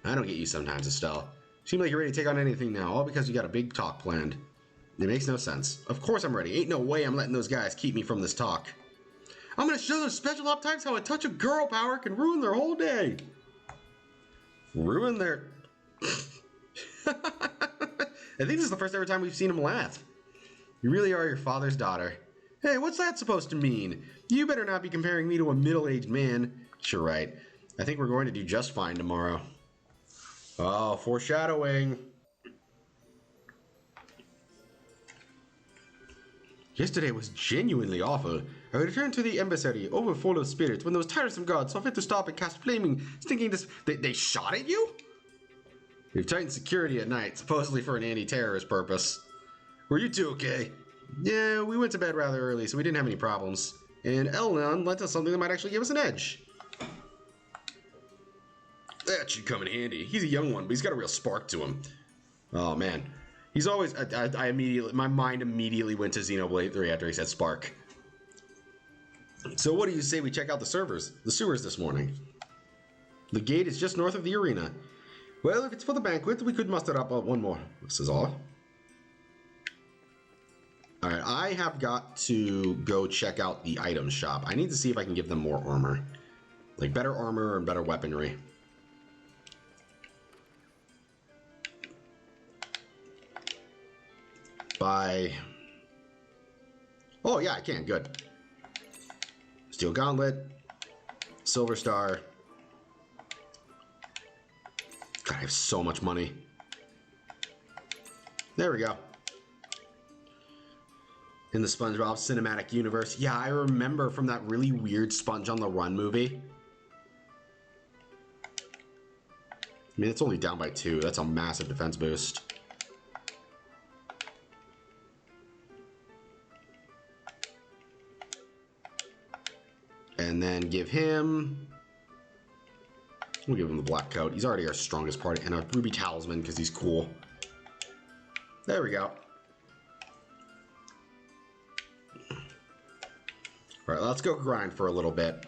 I don't get you sometimes, Estelle. Seem like you're ready to take on anything now, all because you got a big talk planned. It makes no sense. Of course I'm ready. Ain't no way I'm letting those guys keep me from this talk. I'm gonna show those special op types how a touch of girl power can ruin their whole day. Ruin their... I think this is the first ever time we've seen him laugh. You really are your father's daughter. Hey, what's that supposed to mean? You better not be comparing me to a middle-aged man. Sure right. I think we're going to do just fine tomorrow. Oh, foreshadowing. Yesterday was genuinely awful. I returned to the embassy overfull of spirits when those tiresome guards saw fit to stop and cast flaming, stinking They shot at you? We've tightened security at night, supposedly for an anti-terrorist purpose. Were you two okay? Yeah, we went to bed rather early, so we didn't have any problems. And Elnon lent us something that might actually give us an edge. That should come in handy. He's a young one, but he's got a real spark to him. Oh, man. He's always... I immediately... My mind immediately went to Xenoblade 3 after he said spark. So what do you say we check out the sewers this morning? The gate is just north of the arena. Well, if it's for the banquet, we could muster up one more. This is all. Alright, I have got to go check out the item shop. I need to see if I can give them more armor. Like better armor and better weaponry. By... Oh yeah, I can, good. Steel Gauntlet. Silver Star. God, I have so much money. There we go. In the SpongeBob cinematic universe. Yeah, I remember from that really weird Sponge on the Run movie. I mean, it's only down by 2. That's a massive defense boost. And then give him... We'll give him the black coat. He's already our strongest party. And a ruby talisman because he's cool. There we go. All right, let's go grind for a little bit.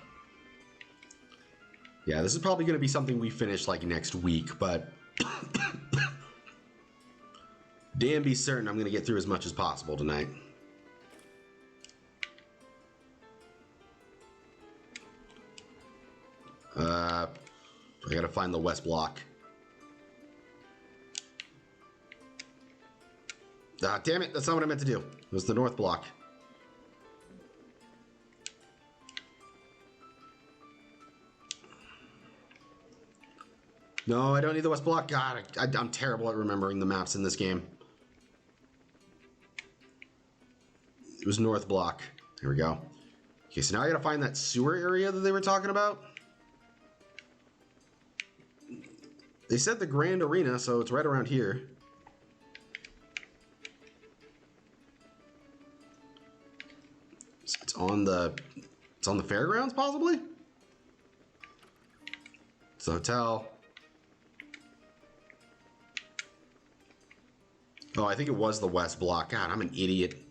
Yeah, this is probably going to be something we finish like next week, but... damn be certain I'm going to get through as much as possible tonight. I gotta find the west block. Ah, damn it, that's not what I meant to do. It was the north block. No, I don't need the west block. God, I'm terrible at remembering the maps in this game. It was north block. Here we go. Okay, so now I gotta find that sewer area that they were talking about. They said the Grand Arena, so it's right around here. It's on the fairgrounds, possibly? It's the hotel. Oh, I think it was the west block. God, I'm an idiot.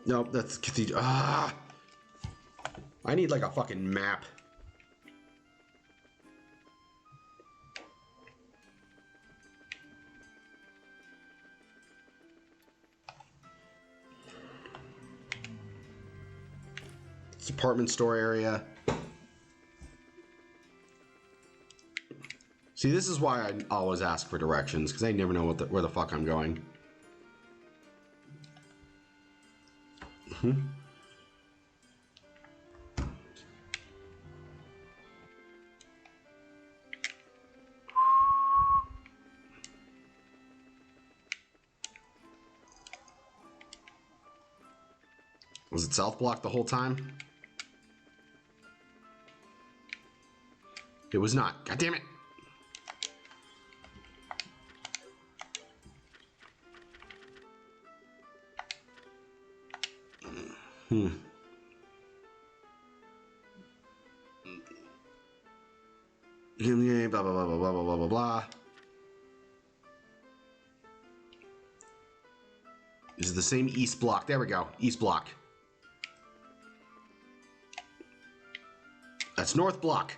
Nope, that's cathedral. Ah! I need like a fucking map. It's department store area. See, this is why I always ask for directions, because I never know where the fuck I'm going. Was it south block the whole time? It was not. God damn it. Blah, blah, blah, blah, blah, blah, blah, blah. This is the same east block. There we go. East block. That's north block.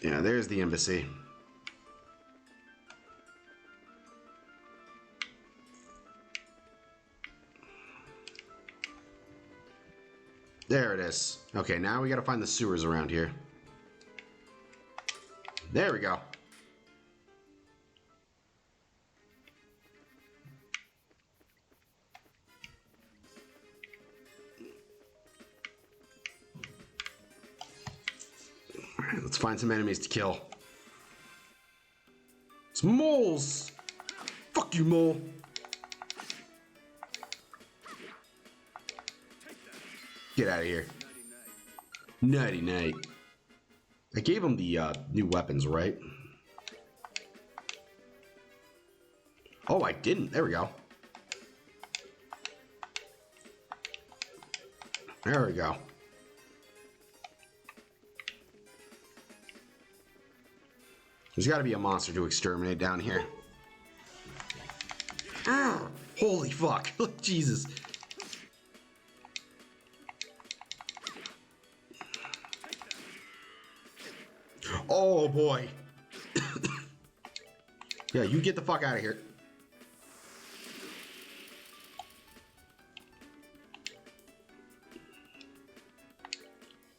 Yeah, there's the embassy. There it is. Okay, now we gotta find the sewers around here. There we go. Alright, let's find some enemies to kill. It's moles! Fuck you, mole! Get out of here. Nighty night. I gave him the new weapons, right? Oh, I didn't. There we go. There we go. There's got to be a monster to exterminate down here. Holy fuck. Jesus. Oh boy. Yeah, you get the fuck out of here.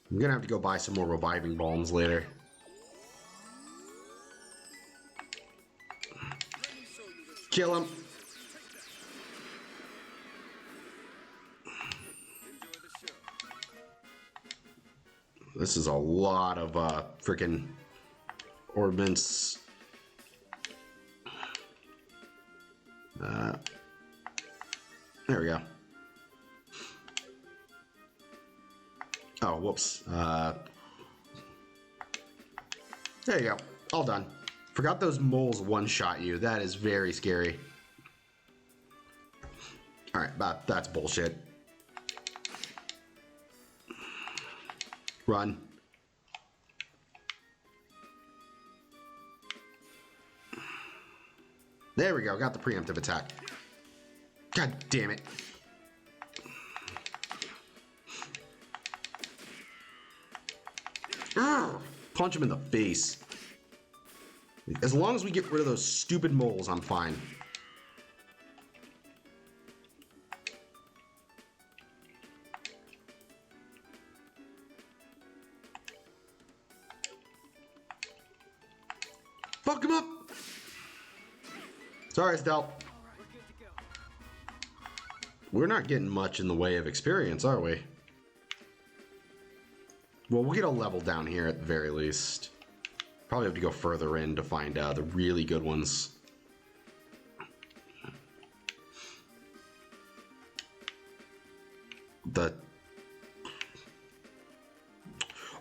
I'm gonna have to go buy some more reviving bombs later. Kill him. This is a lot of freaking ordnance. There we go. Oh, whoops. There you go. All done. Forgot those moles one-shot you. That is very scary. Alright, that's bullshit. Run. There we go. Got the preemptive attack. God damn it. Punch him in the face. As long as we get rid of those stupid moles, I'm fine. Fuck him up! Sorry, Stealth. We're not getting much in the way of experience, are we? Well, we'll get a level down here at the very least. Probably have to go further in to find the really good ones.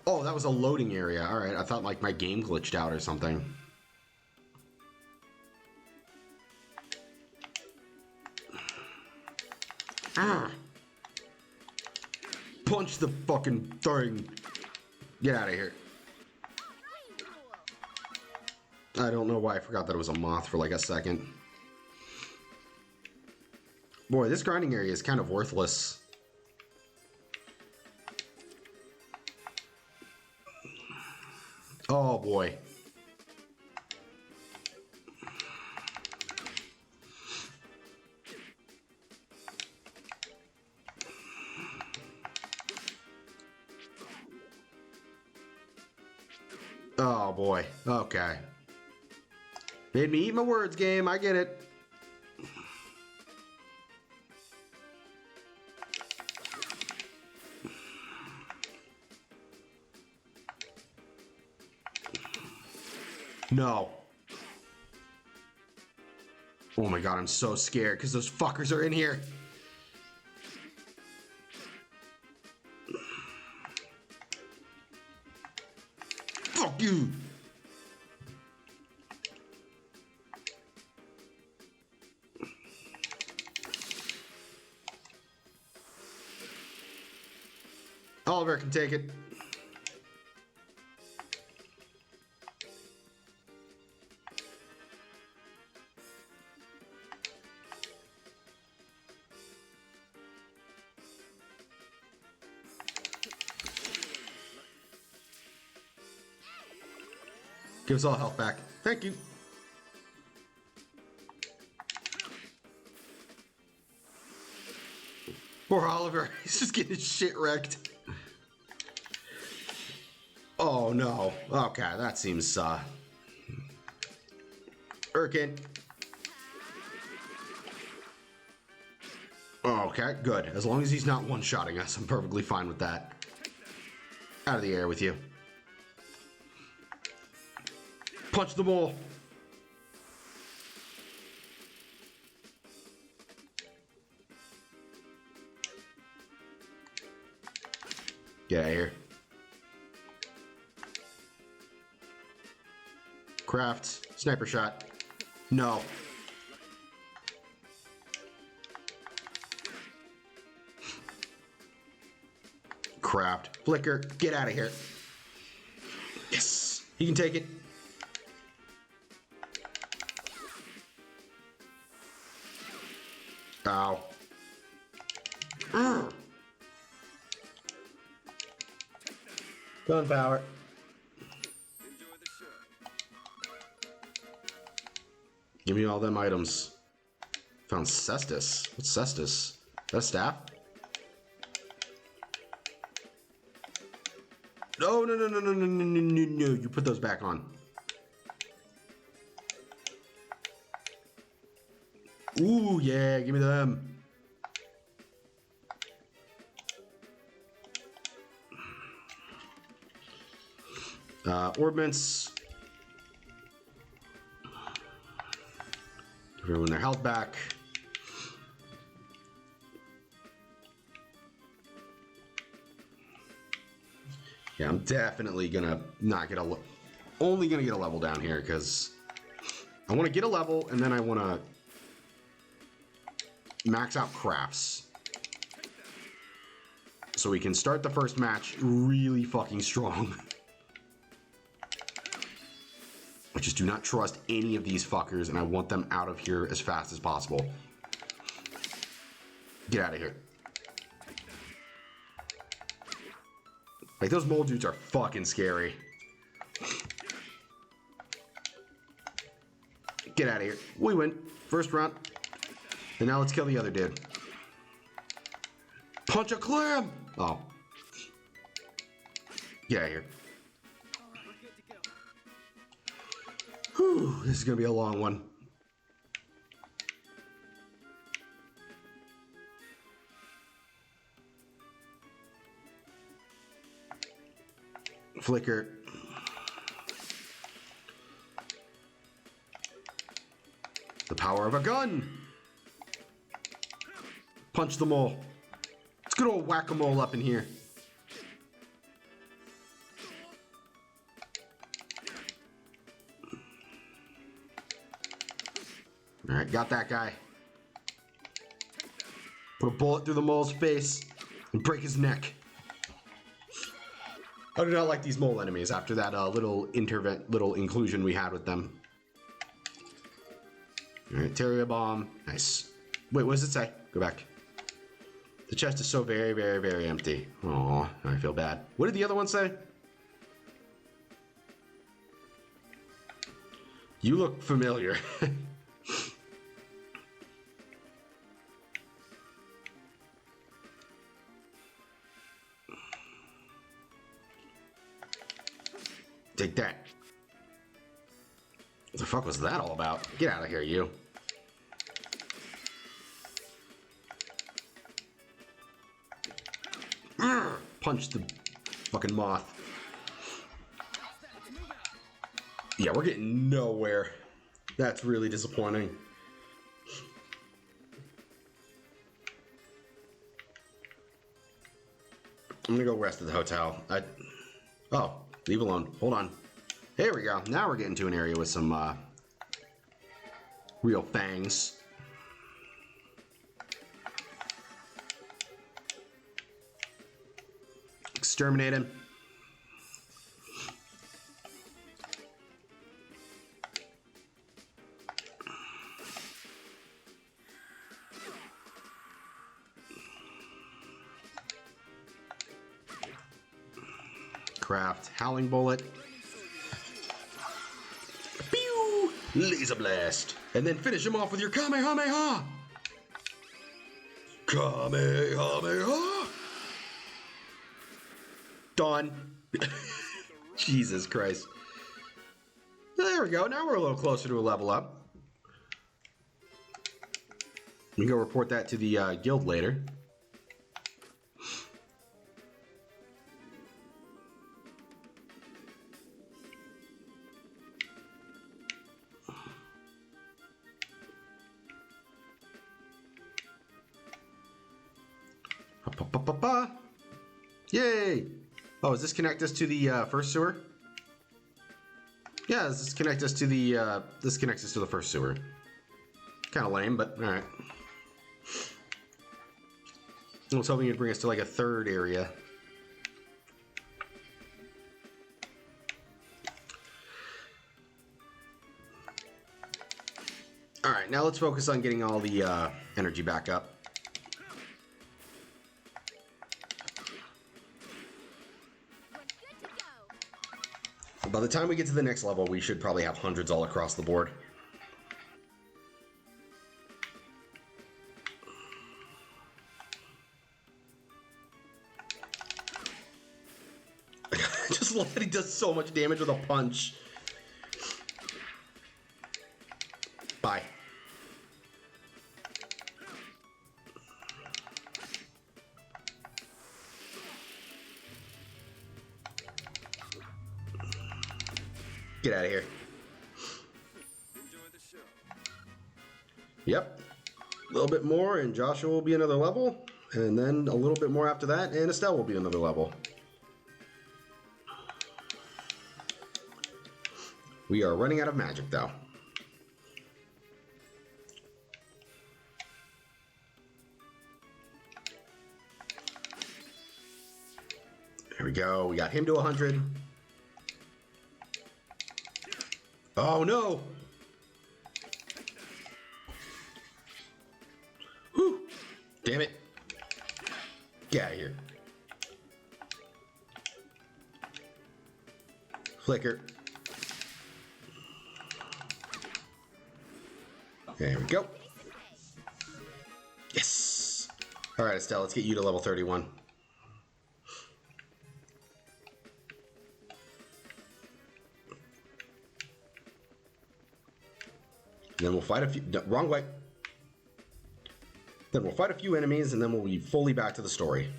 Oh, that was a loading area. All right, I thought like my game glitched out or something. Punch the fucking thing. Get out of here. I don't know why I forgot that it was a moth for like a second. Boy, this grinding area is kind of worthless. Oh boy. Oh boy. Okay. Made me eat my words, game. I get it. No. Oh my god, I'm so scared because those fuckers are in here. Fuck you. Oliver can take it. Give us all health back. Thank you. Poor Oliver. He's just getting his shit wrecked. Oh no. Okay, that seems Urkin. Okay, good. As long as he's not one-shotting us, I'm perfectly fine with that. Out of the air with you. Punch the mole. Get out of here. Craft. Sniper shot. No. Craft. Flicker. Get out of here. Yes. He can take it. Ow. Gunpowder. Give me all them items. Found Cestus. What's Cestus? That staff? No, no, no, no, no, no, no, no, no, no. You put those back on. Ooh, yeah, give me them. Ordnance. Give everyone their health back. Yeah, I'm definitely gonna not get only gonna get a level down here because I want to get a level and then I want to max out crafts so we can start the first match really fucking strong. I just do not trust any of these fuckers and I want them out of here as fast as possible. Get out of here. Like, those mole dudes are fucking scary. Get out of here. We win. First round. And now let's kill the other dude. Punch a clam! Oh. Get out of here. Whew, this is gonna be a long one. Flicker. The power of a gun. Punch the mole. Let's get old whack-a-mole up in here. All right, got that guy. Put a bullet through the mole's face and break his neck. I do not like these mole enemies after that little inclusion we had with them. All right, Terria bomb. Nice. Wait, what does it say? Go back. The chest is so very, very, very empty. Aw, I feel bad. What did the other one say? You look familiar. Take that. What the fuck was that all about? Get out of here, you. Punch the fucking moth. Yeah, we're getting nowhere. That's really disappointing. I'm gonna go rest at the hotel. Oh, leave alone. Hold on. Here we go. Now we're getting to an area with some real fangs. Exterminate him. Craft Howling Bullet. Pew! Laser Blast. And then finish him off with your Kamehameha! Kamehameha! Done. Jesus Christ. There we go. Now we're a little closer to a level up. We can go report that to the guild later. Yay! Oh, does this connect us to the first sewer? Yeah, does this connect us to the this connects us to the first sewer. Kind of lame, but all right. I was hoping you'd bring us to like a third area. All right, now let's focus on getting all the energy back up. By the time we get to the next level, we should probably have hundreds all across the board. Just look at he does so much damage with a punch. Bye. Get out of here. Yep. A little bit more and Joshua will be another level. And then a little bit more after that and Estelle will be another level. We are running out of magic though. There we go. We got him to 100. Oh no! Whew! Damn it! Get out of here. Flicker. There we go. Yes! Alright, Estelle, let's get you to level 31. Then we'll fight a few... No, wrong way. Then we'll fight a few enemies, and then we'll be fully back to the story.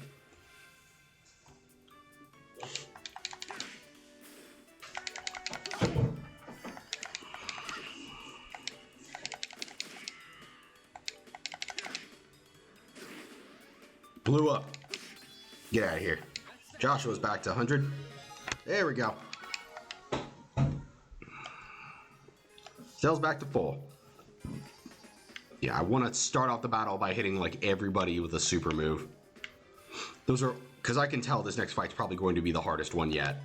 Blew up. Get out of here. Joshua's back to 100. There we go. Cell's back to full. Yeah, I want to start off the battle by hitting like everybody with a super move. Those are, because I can tell this next fight's probably going to be the hardest one yet.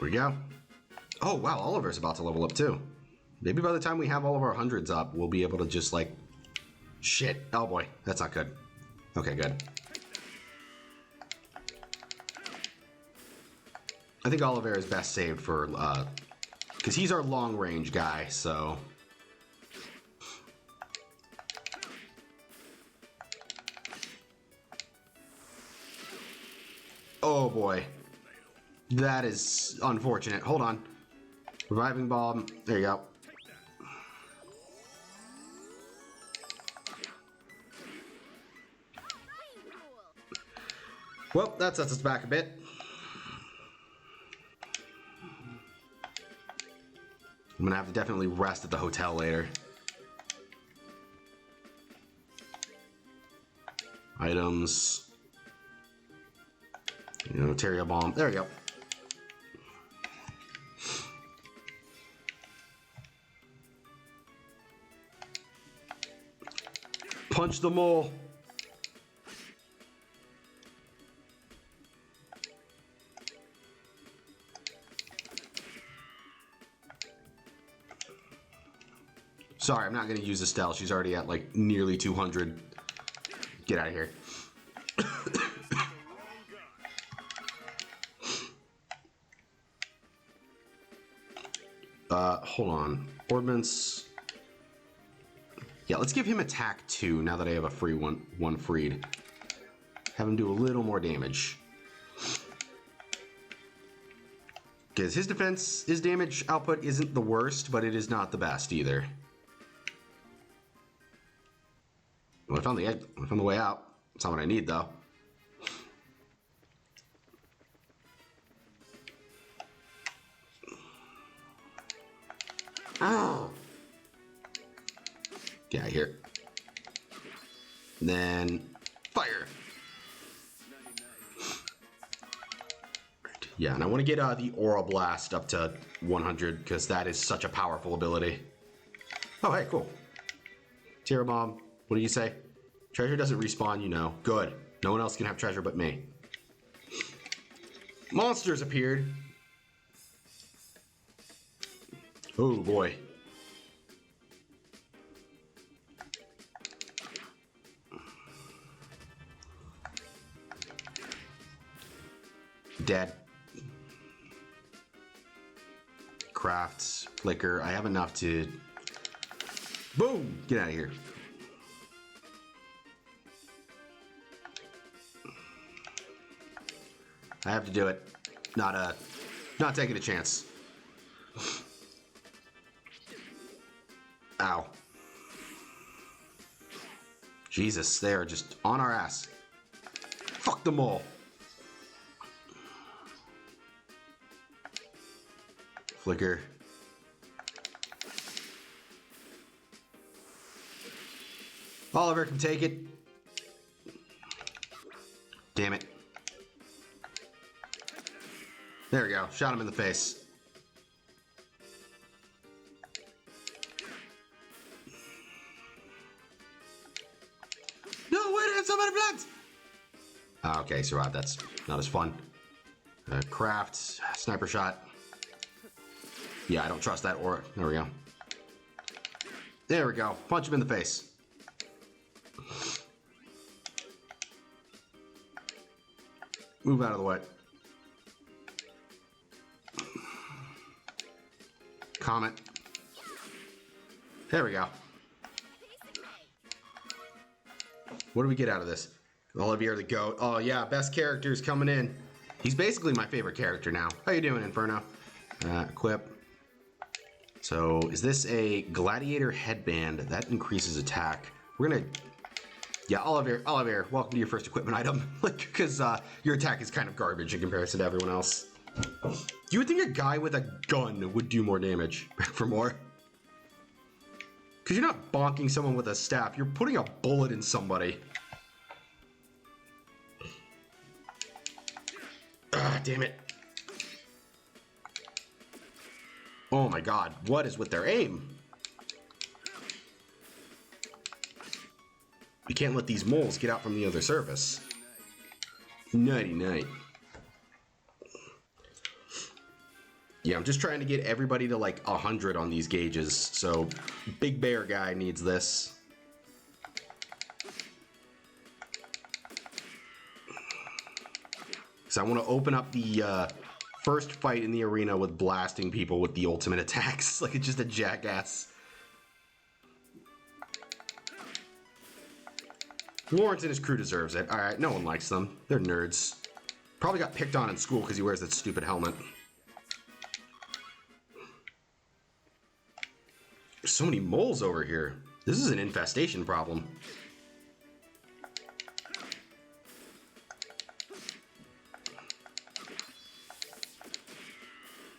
Here we go. Oh wow, Oliver's about to level up too. Maybe by the time we have all of our hundreds up, we'll be able to just like... Shit. Oh boy, that's not good. Okay, good. I think Oliver is best saved for, because he's our long range guy, so... Oh boy. That is unfortunate. Hold on. Reviving bomb. There you go. Well, that sets us back a bit. I'm gonna have to definitely rest at the hotel later. Items. You know, Terrio bomb. There we go. Punch the mole. Sorry, I'm not going to use Estelle. She's already at like nearly 200. Get out of here. Hold on. Ordnance. Yeah, let's give him attack 2 now that I have a free one freed. Have him do a little more damage. Because his defense, his damage output isn't the worst, but it is not the best either. Well, I found the way out. That's not what I need, though. Oh. Get out of here. And then fire. Yeah, and I want to get the Aura Blast up to 100 because that is such a powerful ability. Oh, hey, cool. Terra Bomb. What do you say? Treasure doesn't respawn, you know. Good. No one else can have treasure but me. Monsters appeared. Oh boy. Dead. Crafts, flicker. I have enough to... Boom! Get out of here. I have to do it. Not taking a chance. Ow. Jesus, they are just on our ass. Fuck them all. Flicker. Oliver can take it. Damn it. There we go. Shot him in the face. No, wait, I have so many bloods! Ah, okay, survived. That's not as fun. Craft, sniper shot. Yeah, I don't trust that aura. There we go. There we go. Punch him in the face. Move out of the way. Comet. There we go. What do we get out of this? Olivier the Goat. Oh yeah, best characters coming in. He's basically my favorite character now. How you doing, Inferno? Equip. So, is this a gladiator headband? That increases attack. We're gonna... Yeah, Olivier, welcome to your first equipment item. Like, because your attack is kind of garbage in comparison to everyone else. You would think a guy with a gun would do more damage. For more. Because you're not bonking someone with a staff. You're putting a bullet in somebody. Ah, damn it. Oh my god, what is with their aim? We can't let these moles get out from the other surface. Nighty night. Yeah, I'm just trying to get everybody to like 100 on these gauges, so Big Bear guy needs this. So I want to open up the first fight in the arena with blasting people with the ultimate attacks. Like it's just a jackass. Lawrence and his crew deserves it. Alright, no one likes them. They're nerds. Probably got picked on in school because he wears that stupid helmet. There's so many moles over here. This is an infestation problem.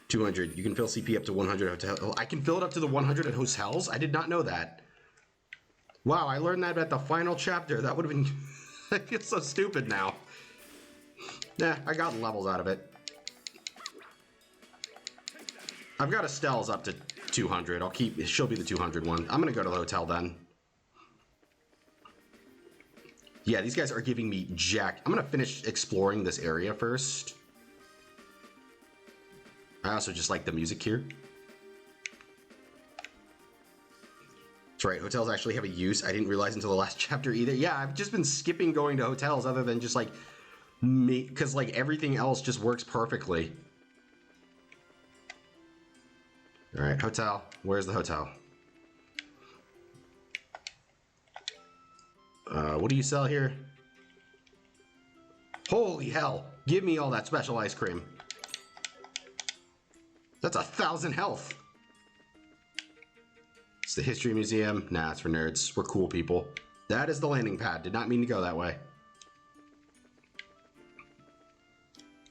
200. You can fill CP up to 100 hotel. I can fill it up to the 100 at hotels? I did not know that. Wow, I learned that at the final chapter. That would have been... I feel so stupid now. Nah, I got levels out of it. I've got Estelle's up to 200. I'll keep... She'll be the 200 one. I'm gonna go to the hotel then. Yeah, these guys are giving me jack. I'm gonna finish exploring this area first. I also just like the music here. That's right, hotels actually have a use. I didn't realize until the last chapter either. Yeah, I've just been skipping going to hotels other than just like me, because like everything else just works perfectly. All right, hotel. Where's the hotel? What do you sell here? Holy hell! Give me all that special ice cream. That's 1,000 health. It's the History Museum. Nah, it's for nerds. We're cool people. That is the landing pad. Did not mean to go that way.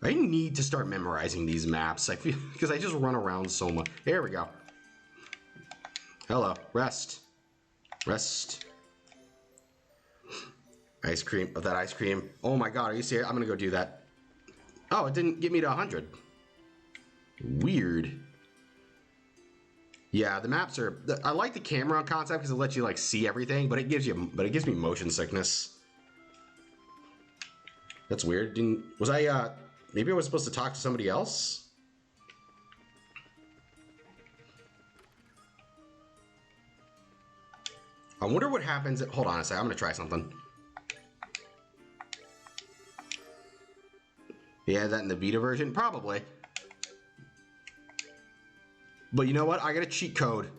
I need to start memorizing these maps. I feel because I just run around so much. There we go. Hello. Rest. Rest. Ice cream. Oh, that ice cream. Oh my god, are you serious? I'm gonna go do that. Oh, it didn't get me to 100. Weird. Yeah, the maps are... I like the camera concept because it lets you like see everything, but it gives me motion sickness. That's weird. Was I maybe I was supposed to talk to somebody else? I wonder what happens. Hold on a second. I'm gonna try something. Yeah, that in the Vita version? Probably. But you know what? I got a cheat code.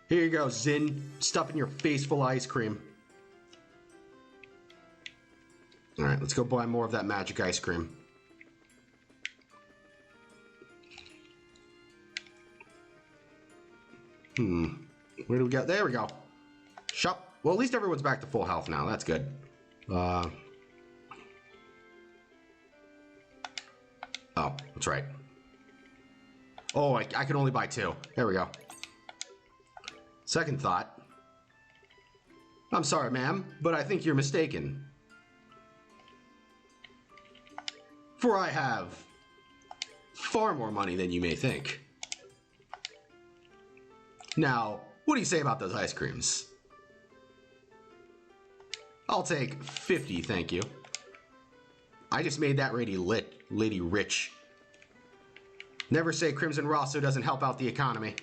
Here you go, Zin. Stuffing your face full of ice cream. Alright, let's go buy more of that magic ice cream. Where do we go? There we go. Shop. Well, at least everyone's back to full health now. That's good. Oh, that's right. Oh, I can only buy 2. There we go. Second thought. I'm sorry, ma'am, but I think you're mistaken. For I have far more money than you may think. Now, what do you say about those ice creams? I'll take 50, thank you. I just made that lady rich. Never say Crimson Rosso doesn't help out the economy.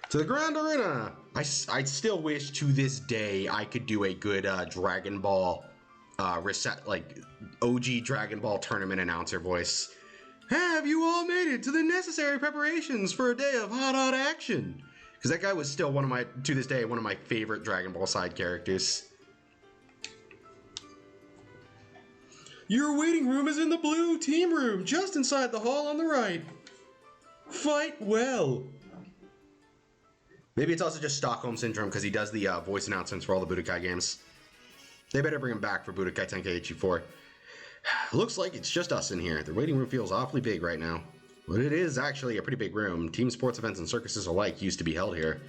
To the Grand Arena! I still wish to this day I could do a good Dragon Ball reset, like OG Dragon Ball tournament announcer voice. Have you all made it to the necessary preparations for a day of hot action? Because that guy was still to this day, one of my favorite Dragon Ball side characters. Your waiting room is in the blue team room, just inside the hall on the right. Fight well. Maybe it's also just Stockholm Syndrome because he does the voice announcements for all the Budokai games. They better bring him back for Budokai Tenkaichi 4. Looks like it's just us in here. The waiting room feels awfully big right now. But it is actually a pretty big room. Team sports events and circuses alike used to be held here.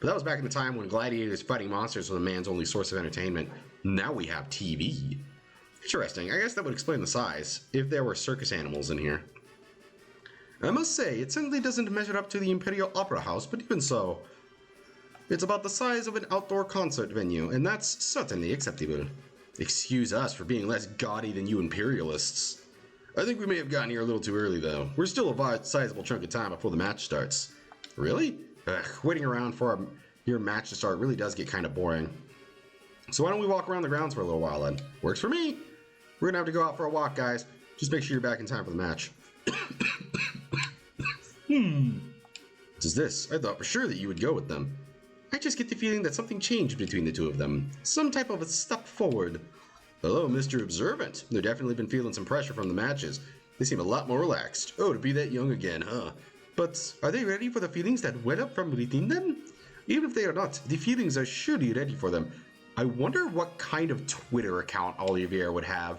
But that was back in the time when gladiators fighting monsters was a man's only source of entertainment. Now we have TV. Interesting. I guess that would explain the size, if there were circus animals in here. I must say, it certainly doesn't measure up to the Imperial Opera House, but even so, it's about the size of an outdoor concert venue, and that's certainly acceptable. Excuse us for being less gaudy than you imperialists. I think we may have gotten here a little too early, though. We're still a sizable chunk of time before the match starts. Really? Ugh, waiting around for your match to start really does get kind of boring. So why don't we walk around the grounds for a little while then? Works for me! We're gonna have to go out for a walk, guys. Just make sure you're back in time for the match. What is this? I thought for sure that you would go with them. I just get the feeling that something changed between the two of them. Some type of a step forward. Hello, Mr. Observant. They've definitely been feeling some pressure from the matches. They seem a lot more relaxed. Oh, to be that young again, huh? But are they ready for the feelings that well up from within them? Even if they are not, the feelings are surely ready for them. I wonder what kind of Twitter account Olivier would have.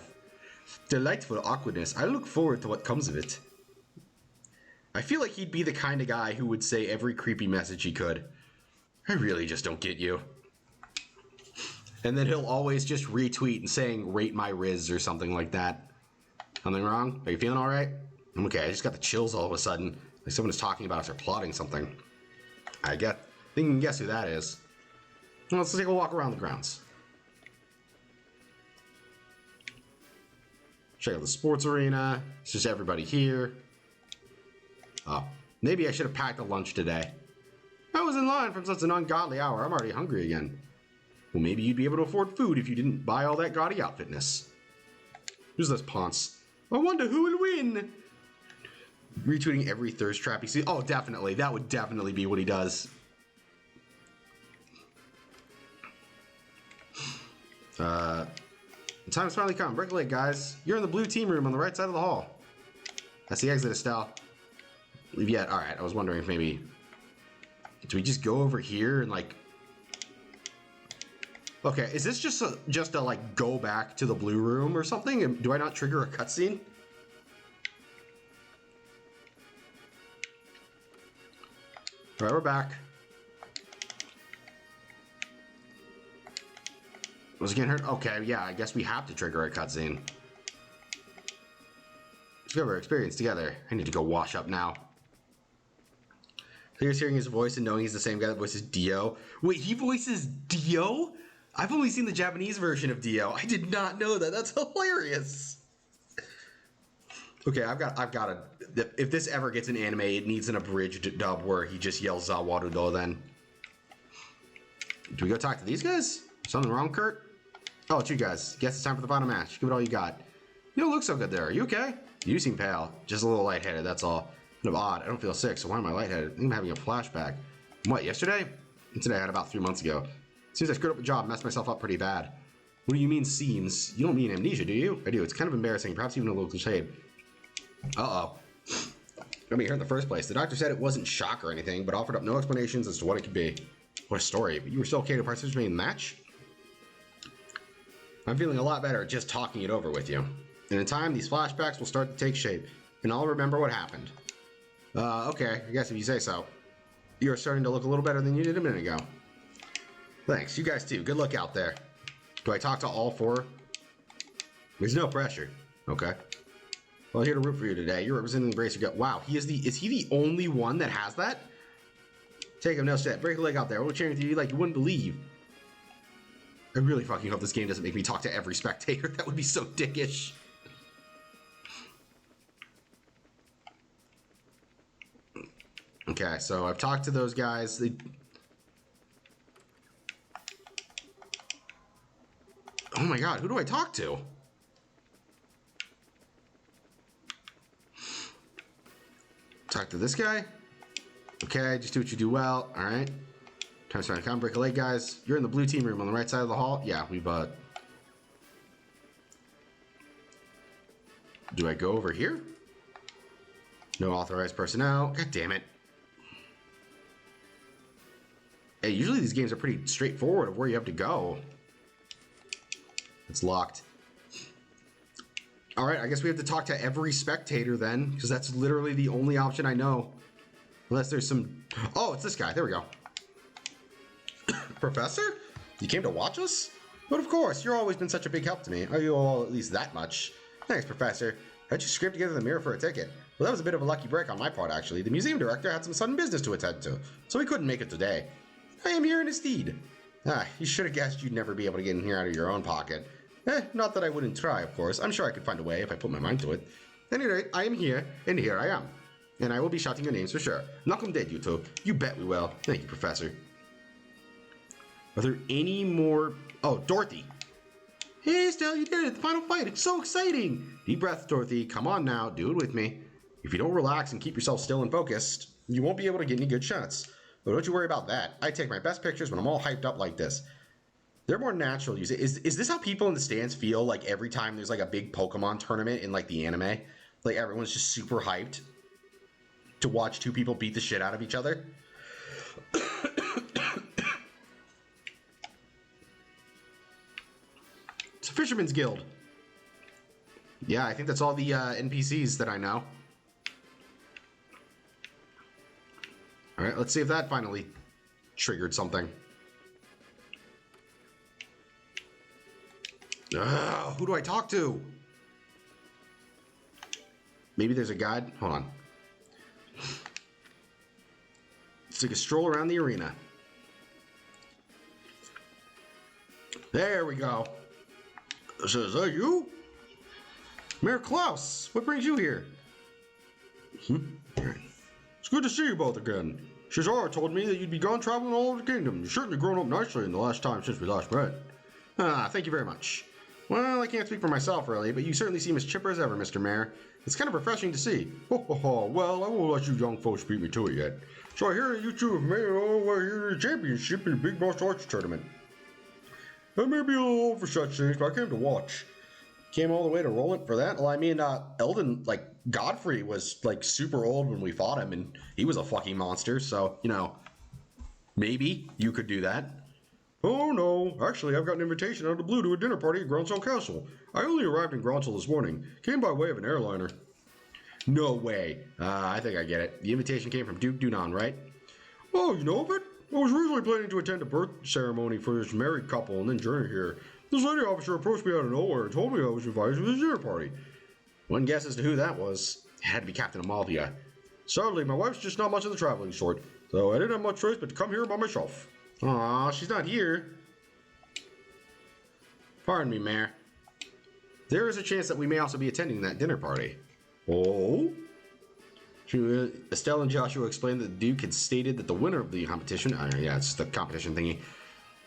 Delightful awkwardness. I look forward to what comes of it. I feel like he'd be the kind of guy who would say every creepy message he could. I really just don't get you. And then he'll always just retweet and saying, rate my Riz or something like that. Something wrong? Are you feeling all right? I'm okay. I just got the chills all of a sudden. Like someone is talking about us or plotting something. I think you can guess who that is. Well, let's take a walk around the grounds. Check out the sports arena. It's just everybody here. Oh, maybe I should have packed a lunch today. I was in line from such an ungodly hour. I'm already hungry again. Well, maybe you'd be able to afford food if you didn't buy all that gaudy outfitness. Who's this Ponce? I wonder who will win. Retweeting every thirst trap you see. Oh, definitely. That would definitely be what he does. The time's finally come. Break a leg, guys. You're in the blue team room on the right side of the hall. That's the exit, Estelle. Leave yet. All right. I was wondering if maybe... Do we just go over here and like... Okay, is this just a like go back to the blue room or something? Do I not trigger a cutscene? All right, we're back. Was it getting hurt? Okay, yeah, I guess we have to trigger a cutscene. Discover experience together. I need to go wash up now. Here's hearing his voice and knowing he's the same guy that voices Dio. Wait, he voices Dio? I've only seen the Japanese version of Dio. I did not know that. That's hilarious. Okay, I've got a. If this ever gets an anime, it needs an abridged dub where he just yells Zawarudo then. Do we go talk to these guys? Something wrong, Kurt? Oh, it's you guys. Guess it's time for the final match. Give it all you got. You don't look so good there. Are you okay? You seem pale. Just a little lightheaded, that's all. Kind of odd. I don't feel sick, so why am I lightheaded? I think I'm having a flashback. What, yesterday? Today I had about 3 months ago. Seems I screwed up a job, messed myself up pretty bad. What do you mean, seems? You don't mean amnesia, do you? I do. It's kind of embarrassing, perhaps even a little cliched. Uh-oh. Got me here in the first place. The doctor said it wasn't shock or anything, but offered up no explanations as to what it could be. What a story. But you were still okay to participate in the match? I'm feeling a lot better just talking it over with you. And in time, these flashbacks will start to take shape, and I'll remember what happened. Okay, I guess if you say so. You're starting to look a little better than you did a minute ago. Thanks, you guys too. Good luck out there. Do I talk to all four? There's no pressure. Okay. Well, I'm here to root for you today. You're representing the Bracer Gut. Wow, is he the only one that has that? Take him, no step. Break a leg out there. We're cheering for you like you wouldn't believe. I really fucking hope this game doesn't make me talk to every spectator. That would be so dickish. Okay, so I've talked to those guys. Oh my god, who do I talk to? Talk to this guy? Okay, just do what you do well. Alright. Time's trying to come. Break a leg, guys. You're in the blue team room on the right side of the hall. Yeah, we've, Do I go over here? No authorized personnel. God damn it. Hey, usually these games are pretty straightforward of where you have to go. It's locked. Alright, I guess we have to talk to every spectator then, because that's literally the only option I know. Unless there's some... Oh, it's this guy. There we go. Professor? You came to watch us? But of course, you've always been such a big help to me. Oh, you all at least that much. Thanks, Professor. How'd you scrape together the mirror for a ticket? Well, that was a bit of a lucky break on my part, actually. The museum director had some sudden business to attend to, so he couldn't make it today. I am here in his stead. Ah, you should have guessed you'd never be able to get in here out of your own pocket. Not that I wouldn't try, of course. I'm sure I could find a way if I put my mind to it. At any rate, I am here, and here I am. And I will be shouting your names for sure. Knock 'em dead, you two. You bet we will. Thank you, Professor. Are there any more... Oh, Dorothy. Hey, Estelle, you did it. The final fight. It's so exciting. Deep breath, Dorothy. Come on now. Do it with me. If you don't relax and keep yourself still and focused, you won't be able to get any good shots. But don't you worry about that. I take my best pictures when I'm all hyped up like this. They're more natural. Is this how people in the stands feel like every time there's like a big Pokemon tournament in like the anime? Like everyone's just super hyped to watch two people beat the shit out of each other? It's a Fisherman's Guild. Yeah, I think that's all the NPCs that I know. All right, let's see if that finally triggered something. Who do I talk to? Maybe there's a guide. Hold on. Let's take a stroll around the arena. There we go. So, is that you? Mayor Klaus, what brings you here? It's good to see you both again. Shazar told me that you'd be gone traveling all over the kingdom. You've certainly grown up nicely in the last time since we last met. Thank you very much. Well, I can't speak for myself, really, but you certainly seem as chipper as ever, Mr. Mayor. It's kind of refreshing to see. Well, I won't let you young folks beat me to it yet. So I hear that you two have made it all the way here to the championship in the Big Martial Arts Tournament. I may be a little old for such things, but I came to watch. Came all the way to Roland for that? Well, I mean, Elden, like, Godfrey was, like, super old when we fought him, and he was a fucking monster, so, you know, maybe you could do that. Oh, no. Actually, I've got an invitation out of the blue to a dinner party at Gronsel Castle. I only arrived in Gronsel this morning. Came by way of an airliner. No way. I think I get it. The invitation came from Duke Dunan, right? Oh, you know of it? I was originally planning to attend a birth ceremony for this married couple and then journey here. This lady officer approached me out of nowhere and told me I was invited to this dinner party. One guess as to who that was. It had to be Captain Amalthea. Sadly, my wife's just not much of the traveling sort, so I didn't have much choice but to come here by myself. Aw, she's not here. Pardon me, Mayor. There is a chance that we may also be attending that dinner party. Oh? Estelle and Joshua explained that the Duke had stated that the winner of the competition... yeah, it's the competition thingy.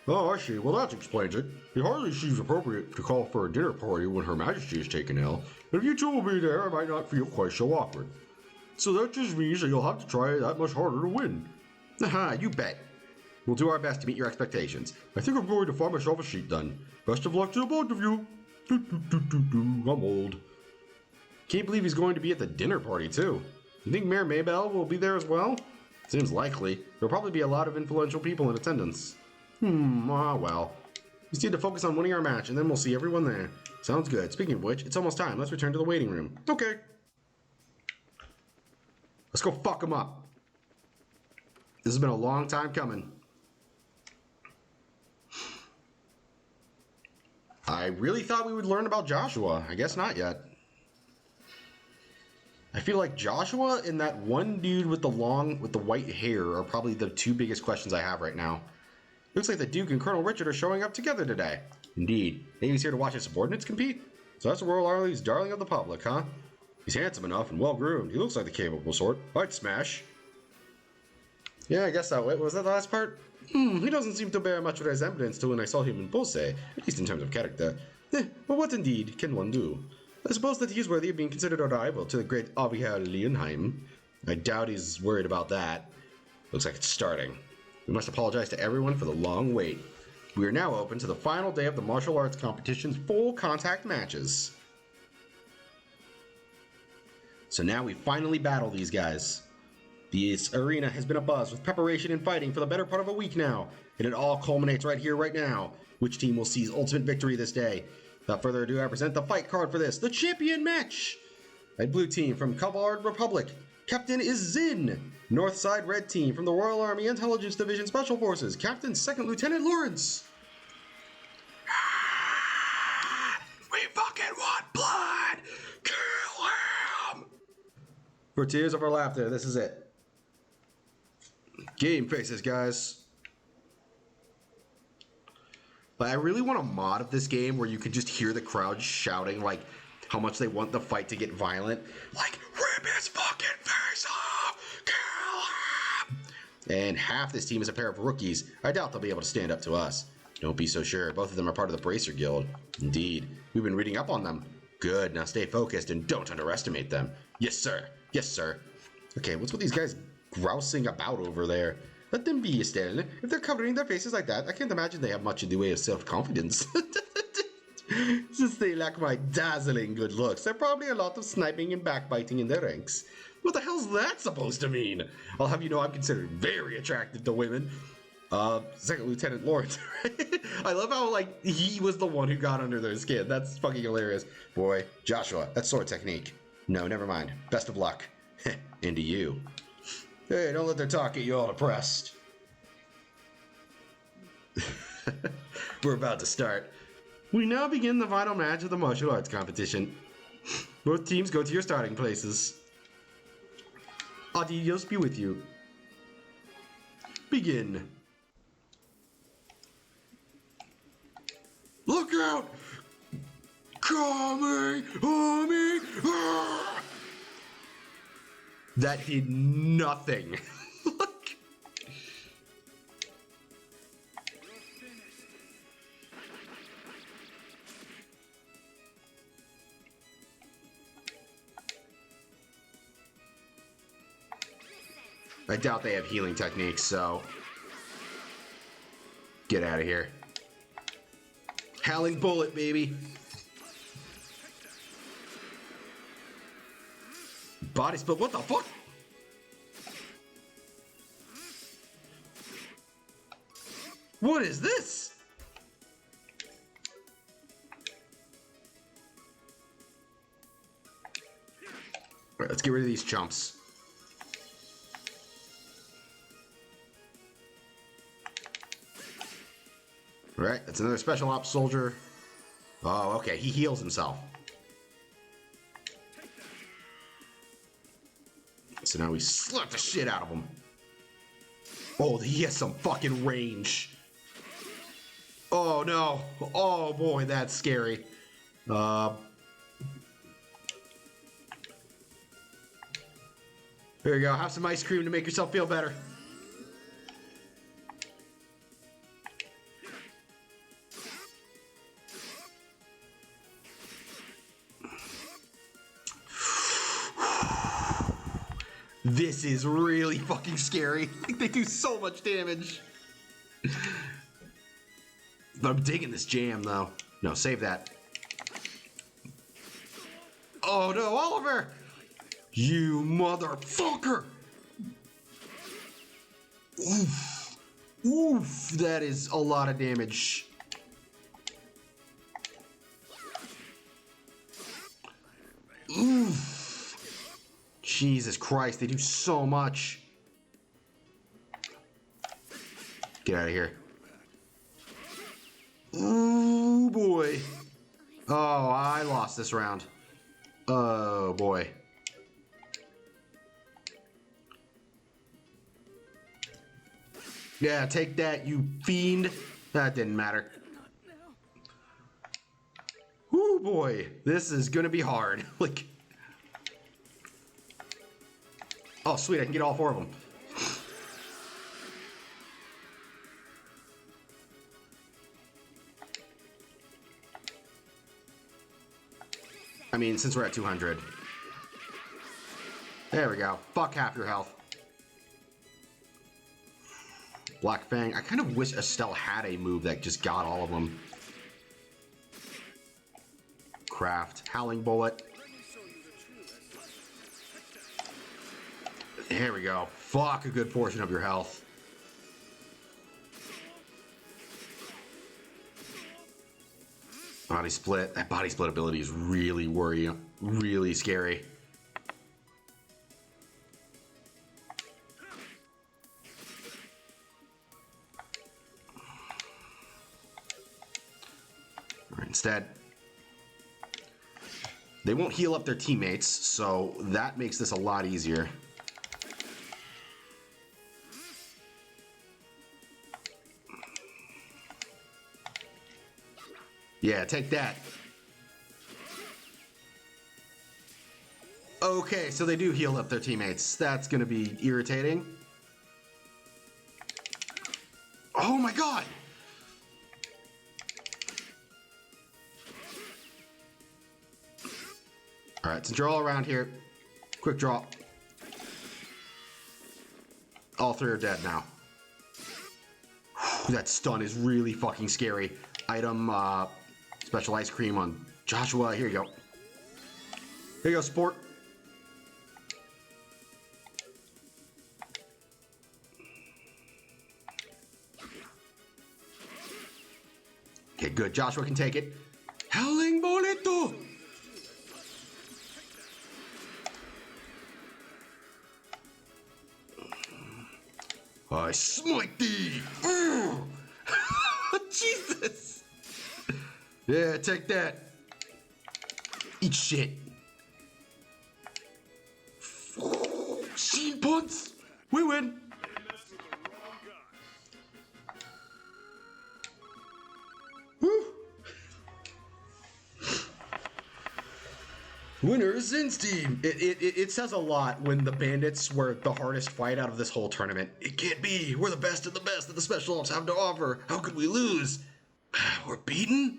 Oh, I see. Well, that explains it. It hardly seems appropriate to call for a dinner party when Her Majesty is taken ill. If you two will be there, I might not feel quite so awkward. So that just means that you'll have to try that much harder to win. Aha, you bet. We'll do our best to meet your expectations. I think I'm going to find myself a sheet then. Best of luck to the both of you. I'm old. Can't believe he's going to be at the dinner party, too. You think Mayor Maybell will be there as well? Seems likely. There'll probably be a lot of influential people in attendance. Well. We just need to focus on winning our match, and then we'll see everyone there. Sounds good. Speaking of which, it's almost time. Let's return to the waiting room. Okay. Let's go fuck them up. This has been a long time coming. I really thought we would learn about Joshua. I guess not yet. I feel like Joshua and that one dude with the white hair are probably the two biggest questions I have right now. Looks like the Duke and Colonel Richard are showing up together today. Indeed. Think he's here to watch his subordinates compete? So that's Royal Arley's darling of the public, huh? He's handsome enough and well-groomed. He looks like the capable sort. I'd smash. Yeah, I guess so. Wait, was that the last part? He doesn't seem to bear much resemblance to when I saw him in Pulse, at least in terms of character. But what indeed can one do? I suppose that he's worthy of being considered a rival to the great Avier Leonheim. I doubt he's worried about that. Looks like it's starting. We must apologize to everyone for the long wait. We are now open to the final day of the martial arts competition's full contact matches. So now we finally battle these guys. This arena has been abuzz with preparation and fighting for the better part of a week now, and it all culminates right here, right now. Which team will seize ultimate victory this day? Without further ado, I present the fight card for this, the champion match! Red Blue Team from Kavard Republic, Captain is Zin. Northside Red Team from the Royal Army Intelligence Division Special Forces, Captain 2nd Lieutenant Lawrence. We fucking want blood! Kill him! For tears of our laughter, this is it. Game faces, guys. But I really want a mod of this game where you could just hear the crowd shouting, like, how much they want the fight to get violent. Like, rip his fucking face off! Kill him! And half this team is a pair of rookies. I doubt they'll be able to stand up to us. Don't be so sure. Both of them are part of the Bracer Guild. Indeed. We've been reading up on them. Good. Now stay focused and don't underestimate them. Yes, sir. Yes, sir. Okay, what's with these guys grousing about over there? Let them be, Estelle. If they're covering their faces like that, I can't imagine they have much in the way of self-confidence. Since they lack my dazzling good looks, there are probably a lot of sniping and backbiting in their ranks. What the hell's that supposed to mean? I'll have you know I'm considered very attractive to women. Second Lieutenant Lawrence. I love how, like, he was the one who got under their skin. That's fucking hilarious. Boy, Joshua, that's sword technique. No, never mind. Best of luck. Into you. Hey, don't let their talk get you all depressed. We're about to start. We now begin the final match of the martial arts competition. Both teams go to your starting places. Adios be with you. Begin. Look out! Coming! Homie! Ah! That did nothing. Look. I doubt they have healing techniques, so get out of here. Howling bullet, baby. Body split, what the fuck? What is this? Alright, let's get rid of these chumps. Alright, that's another special ops soldier. Oh, okay, he heals himself. So now we slap the shit out of him. Oh, he has some fucking range. Oh no. Oh boy, that's scary. There you go. Have some ice cream to make yourself feel better. This is really fucking scary. Like, they do so much damage. But I'm digging this jam, though. No, save that. Oh no, Oliver! You motherfucker! Oof. Oof, that is a lot of damage. Oof. Jesus Christ, they do so much. Get out of here. Ooh, boy. Oh, I lost this round. Oh, boy. Yeah, take that, you fiend. That didn't matter. Ooh, boy. This is gonna be hard. Like... Oh, sweet, I can get all four of them. I mean, since we're at 200. There we go. Fuck half your health. Black Fang. I kind of wish Estelle had a move that just got all of them. Craft. Howling Bullet. There we go. Fuck a good portion of your health. Body split. That body split ability is really worrying, really scary. All right, instead, they won't heal up their teammates, so that makes this a lot easier. Yeah, take that. Okay, so they do heal up their teammates. That's gonna be irritating. Oh my god! Alright, since you're all around here, quick draw. All three are dead now. That stun is really fucking scary. Item, special ice cream on Joshua. Here you go. Here you go, sport. Good, Joshua can take it. Howling Boleto! I smite thee! Jesus! Yeah, take that. Eat shit. Shield punts! We win! Woo. Winner is Zin's team. It says a lot when the Bandits were the hardest fight out of this whole tournament. It can't be. We're the best of the best that the Special Ops have to offer. How could we lose? We're beaten?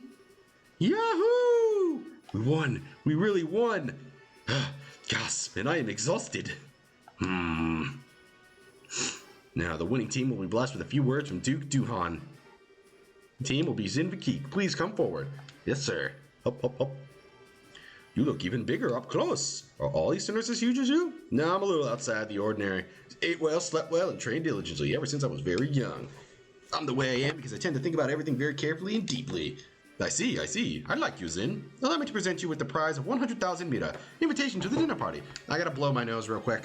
Yahoo! We won. We really won. Gasp, and I am exhausted. Now the winning team will be blessed with a few words from Duke Duhan. The team will be Zin Vakik. Please come forward. Yes, sir. Up, up, up. You look even bigger up close. Are all Easterners as huge as you? No, I'm a little outside the ordinary. Ate well, slept well, and trained diligently ever since I was very young. I'm the way I am because I tend to think about everything very carefully and deeply. I see, I see. I like you, Zin. Allow me to present you with the prize of 100,000 mira. Invitation to the dinner party. I gotta blow my nose real quick.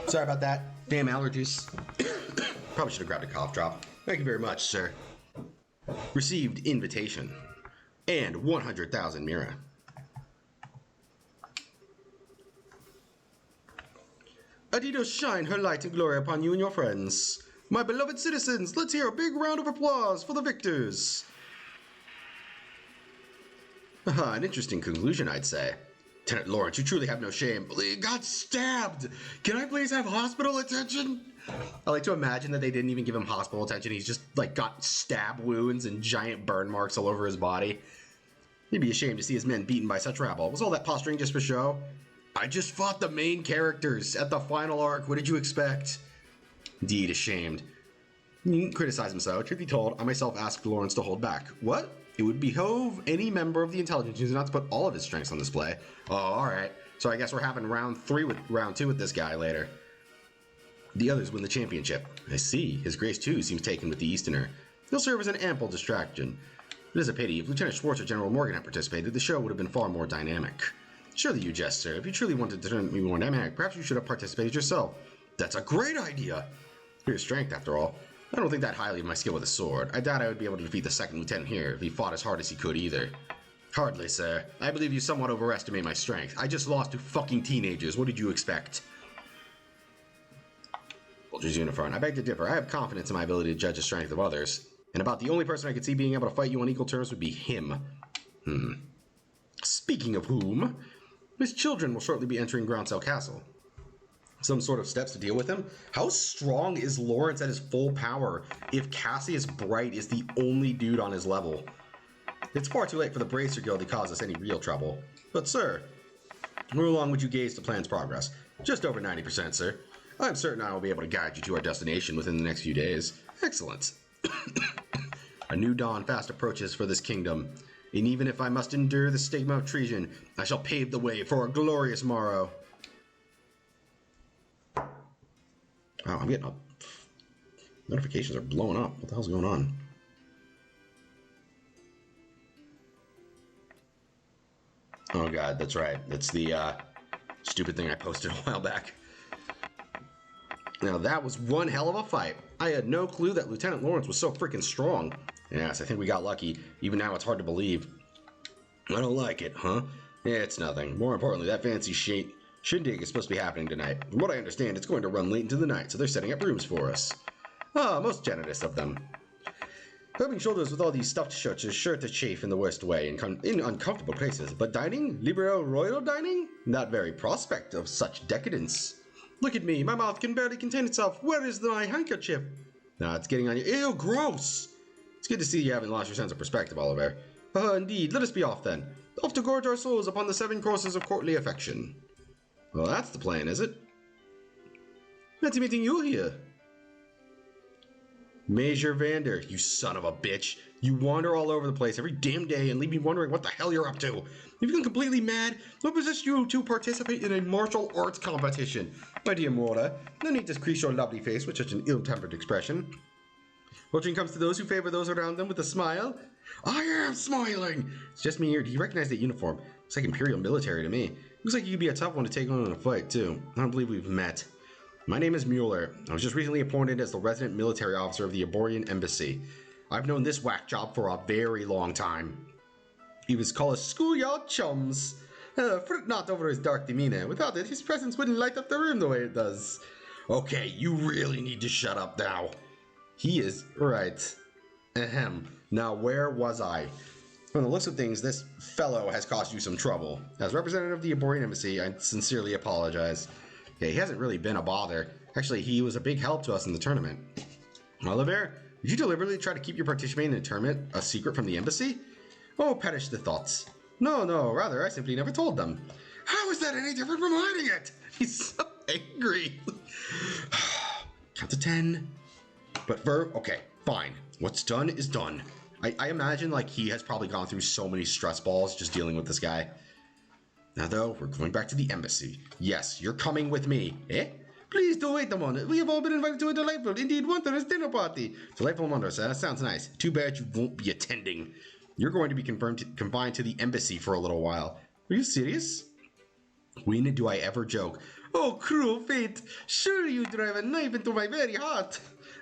Sorry about that. Damn allergies. Probably should have grabbed a cough drop. Thank you very much, sir. Received invitation. And 100,000 mira. Adidas shine her light and glory upon you and your friends. My beloved citizens, let's hear a big round of applause for the victors. An interesting conclusion, I'd say. Lieutenant Lawrence, you truly have no shame. He got stabbed! Can I please have hospital attention? I like to imagine that they didn't even give him hospital attention. He's just, like, got stab wounds and giant burn marks all over his body. He'd be ashamed to see his men beaten by such rabble. Was all that posturing just for show? I just fought the main characters at the final arc. What did you expect? Indeed, ashamed. You needn't criticize him so. Truth be told, I myself asked Lawrence to hold back. What? It would behove any member of the intelligence unit not to put all of his strengths on display. Oh, alright. So I guess we're having round 2 with this guy later. The others win the championship. I see. His Grace, too, seems taken with the Easterner. He'll serve as an ample distraction. It is a pity. If Lieutenant Schwartz or General Morgan had participated, the show would have been far more dynamic. Surely you jest, sir. If you truly wanted to turn me more dynamic, perhaps you should have participated yourself. That's a great idea! For your strength, after all. I don't think that highly of my skill with a sword. I doubt I would be able to defeat the second lieutenant here if he fought as hard as he could either. Hardly, sir. I believe you somewhat overestimate my strength. I just lost to fucking teenagers. What did you expect? Soldier's uniform. I beg to differ. I have confidence in my ability to judge the strength of others. And about the only person I could see being able to fight you on equal terms would be him. Speaking of whom, his children will shortly be entering Groundsel Castle. Some sort of steps to deal with him? How strong is Lawrence at his full power if Cassius Bright is the only dude on his level? It's far too late for the Bracer Guild to cause us any real trouble. But sir, how long would you gauge the plan's progress? Just over 90%, sir. I'm certain I will be able to guide you to our destination within the next few days. Excellent. A new dawn fast approaches for this kingdom, and even if I must endure the stigma of treason, I shall pave the way for a glorious morrow. Wow, I'm getting notifications are blowing up. What the hell's going on? Oh god, that's right. That's the stupid thing I posted a while back. Now that was one hell of a fight. I had no clue that Lieutenant Lawrence was so freaking strong. Yes, I think we got lucky. Even now it's hard to believe. I don't like it, huh? Yeah, it's nothing. More importantly, that fancy shindig is supposed to be happening tonight. From what I understand, it's going to run late into the night, so they're setting up rooms for us. Ah, most generous of them. Rubbing shoulders with all these stuffed shirts is sure to chafe in the worst way in uncomfortable places, but dining? Liberal royal dining? Not very prospect of such decadence. Look at me, my mouth can barely contain itself. Where is my handkerchief? Nah, it's getting on you. Ew, gross! It's good to see you haven't lost your sense of perspective, Oliver. Indeed. Let us be off then. Off to gorge our souls upon the 7 courses of courtly affection. Well, that's the plan, is it? Fancy meeting you here. Major Vander, you son of a bitch. You wander all over the place every damn day and leave me wondering what the hell you're up to. You've gone completely mad? What possessed you to participate in a martial arts competition? My dear Mora, no need to crease your lovely face with such an ill-tempered expression. Fortune comes to those who favor those around them with a smile. I am smiling! It's just me here. Do you recognize that uniform? Looks like Imperial military to me. Looks like you could be a tough one to take on in a fight, too. I don't believe we've met. My name is Mueller. I was just recently appointed as the resident military officer of the Aborian Embassy. I've known this whack job for a very long time. He was called schoolyard chums. Fret not over his dark demeanor. Without it, his presence wouldn't light up the room the way it does. Okay, you really need to shut up now. He is right. Ahem. Now, where was I? From the looks of things, this fellow has caused you some trouble. As representative of the Aborian Embassy, I sincerely apologize. Yeah, he hasn't really been a bother. Actually, he was a big help to us in the tournament. Oliver, did you deliberately try to keep your participation in the tournament a secret from the embassy? Oh, perish the thoughts. No, rather, I simply never told them. How is that any different from hiding it? He's so angry. Count to 10. But okay, fine. What's done is done. I imagine, like, he has probably gone through so many stress balls just dealing with this guy. Now, though, we're going back to the embassy. Yes, you're coming with me. Eh? Please do wait a moment. We have all been invited to a delightful, indeed wondrous dinner party. Delightful and wondrous, that sounds nice. Too bad you won't be attending. You're going to be confined to the embassy for a little while. Are you serious? When do I ever joke? Oh, cruel fate. Surely you drive a knife into my very heart.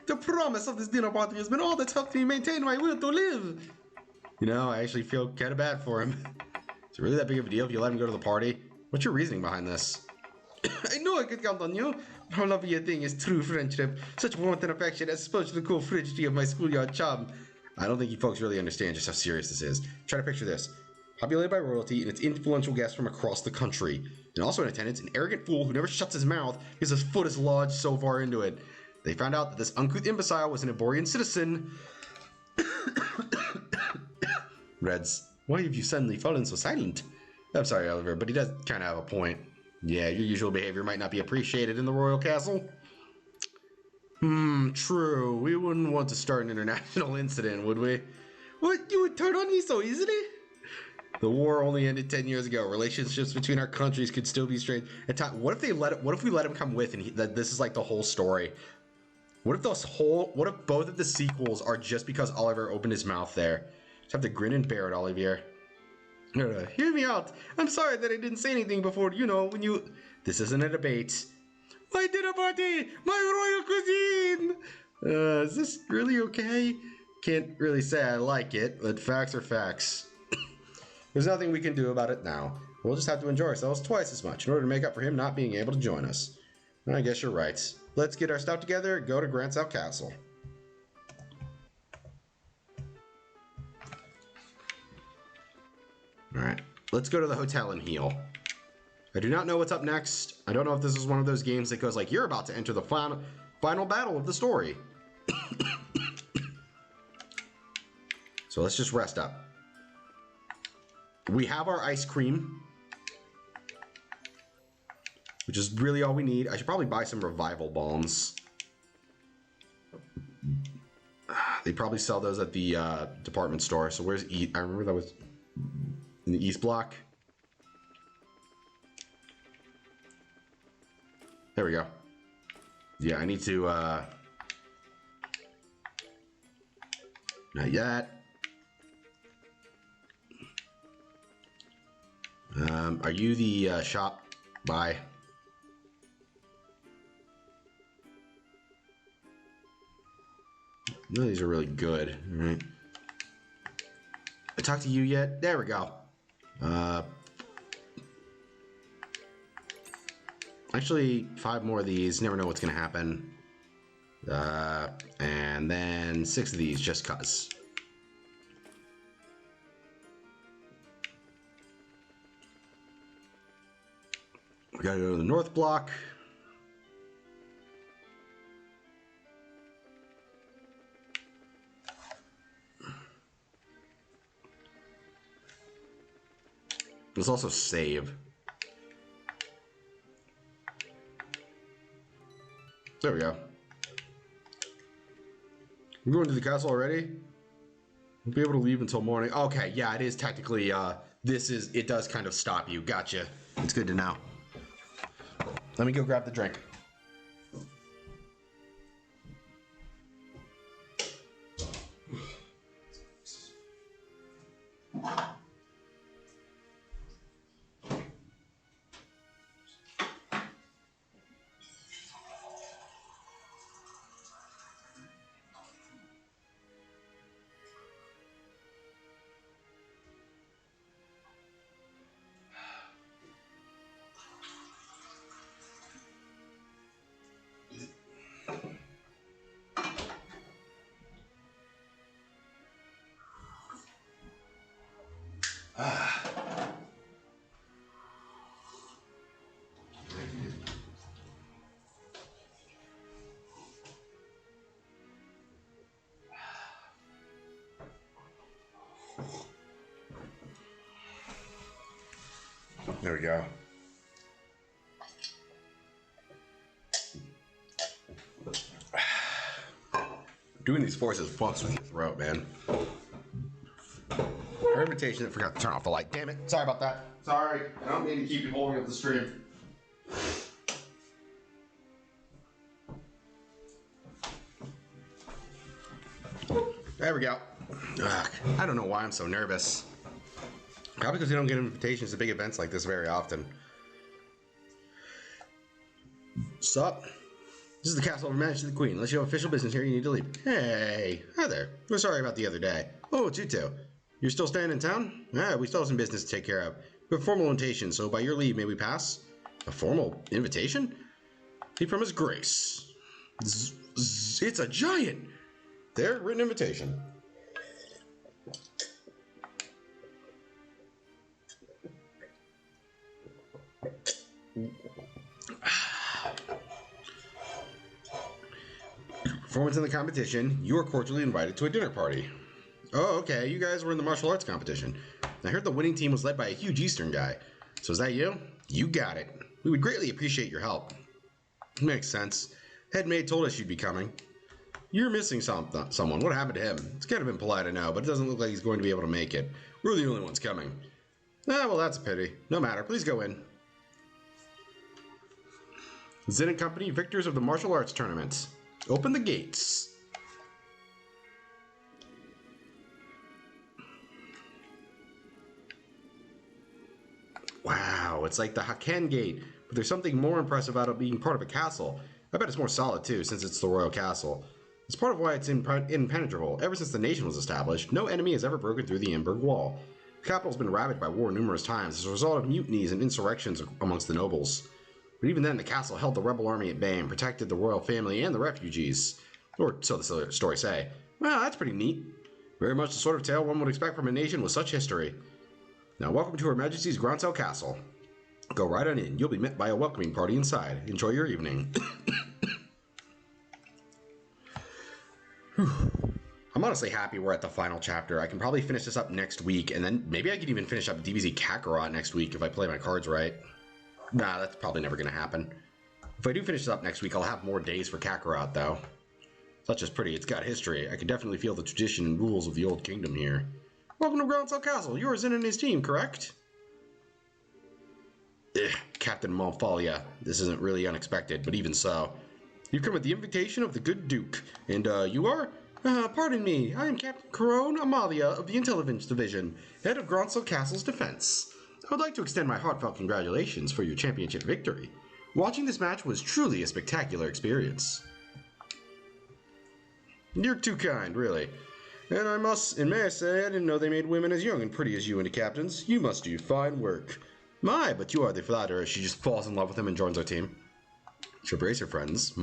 The promise of this dinner party has been all that's helped me maintain my will to live. You know, I actually feel kind of bad for him. Is it really that big of a deal if you let him go to the party? What's your reasoning behind this? I know I could count on you. How lovely a thing is true friendship. Such warmth and affection as opposed to the cool frigidity of my schoolyard chum. I don't think you folks really understand just how serious this is. Try to picture this. Populated by royalty and its influential guests from across the country. And also in attendance, an arrogant fool who never shuts his mouth because his foot is lodged so far into it. They found out that this uncouth imbecile was an Aborian citizen. Reds, why have you suddenly fallen so silent? I'm sorry, Oliver, but he does kind of have a point. Yeah, your usual behavior might not be appreciated in the royal castle. True. We wouldn't want to start an international incident, would we? What? You would turn on me so easily? The war only ended 10 years ago. Relationships between our countries could still be strained. What if we let him come with and this is like the whole story? What if both of the sequels are just because Oliver opened his mouth there? Just have to grin and bear it, Olivier. Hear me out. I'm sorry that I didn't say anything before, when you... This isn't a debate. My dinner party! My royal cuisine! Is this really okay? Can't really say I like it, but facts are facts. There's nothing we can do about it now. We'll just have to enjoy ourselves twice as much in order to make up for him not being able to join us. I guess you're right. Let's get our stuff together and go to Grand South Castle. Alright, let's go to the hotel and heal. I do not know what's up next. I don't know if this is one of those games that goes like, you're about to enter the final battle of the story. So let's just rest up. We have our ice cream, which is really all we need. I should probably buy some revival bombs. They probably sell those at the department store. So where's East? I remember that was in the East Block. There we go. Yeah, I need to, not yet. Are you the, shop? Bye. None of these are really good. All right. I talked to you yet? There we go. Actually, 5 more of these. Never know what's going to happen. And then 6 of these just cuz. We gotta go to the North Block. Let's also save. There we go. We're going to the castle already? We'll be able to leave until morning. Okay, yeah, it is technically, it does kind of stop you. Gotcha. It's good to know. Let me go grab the drink. There we go. Doing these forces fucks with your throat, man. Our invitation, I forgot to turn off the light. Damn it. Sorry about that. Sorry. I don't mean to keep you holding up the stream. There we go. Ugh, I don't know why I'm so nervous. Probably because we don't get invitations to big events like this very often. Sup? This is the castle of Her Majesty the Queen. Unless you have official business here, you need to leave. Hey, hi there. We're sorry about the other day. Oh, it's you two. You're still staying in town? Ah, we still have some business to take care of. We have a formal invitation, so by your leave, may we pass? A formal invitation? Be from His Grace. It's a giant! There, written invitation. Performance in the competition, you are cordially invited to a dinner party. Oh, okay, you guys were in the martial arts competition. I heard the winning team was led by a huge Eastern guy. So is that you? You got it. We would greatly appreciate your help. Makes sense. Head maid told us you'd be coming. You're missing someone. What happened to him? It's kind of impolite, I know, but it doesn't look like he's going to be able to make it. We're the only ones coming. Ah, well, that's a pity. No matter. Please go in. Zen and Company, victors of the martial arts tournament. Open the gates. Wow, it's like the Haken Gate, but there's something more impressive about it being part of a castle. I bet it's more solid too, since it's the royal castle. It's part of why it's impenetrable. Ever since the nation was established, no enemy has ever broken through the Imberg Wall. The capital's been ravaged by war numerous times as a result of mutinies and insurrections amongst the nobles. But even then, the castle held the rebel army at bay and protected the royal family and the refugees. Or so the stories say. Well, that's pretty neat. Very much the sort of tale one would expect from a nation with such history. Now, welcome to Her Majesty's Gronsel Castle. Go right on in. You'll be met by a welcoming party inside. Enjoy your evening. I'm honestly happy we're at the final chapter. I can probably finish this up next week, and then maybe I could even finish up DBZ Kakarot next week if I play my cards right. Nah, that's probably never going to happen. If I do finish this up next week, I'll have more days for Kakarot, though. Such is pretty. It's got history. I can definitely feel the tradition and rules of the old kingdom here. Welcome to Gronsel Castle. You're Zen and his team, correct? Captain Malfolia. This isn't really unexpected, but even so. You've come at the invitation of the good Duke. And, you are? Pardon me. I am Captain Corone Amalia of the Intelligence Division, head of Gronsel Castle's defense. I would like to extend my heartfelt congratulations for your championship victory. Watching this match was truly a spectacular experience. You're too kind, really. And may I say, I didn't know they made women as young and pretty as you into captains. You must do fine work. My, but you are the flatterer. She just falls in love with him and joins our team. She'll brace her friends.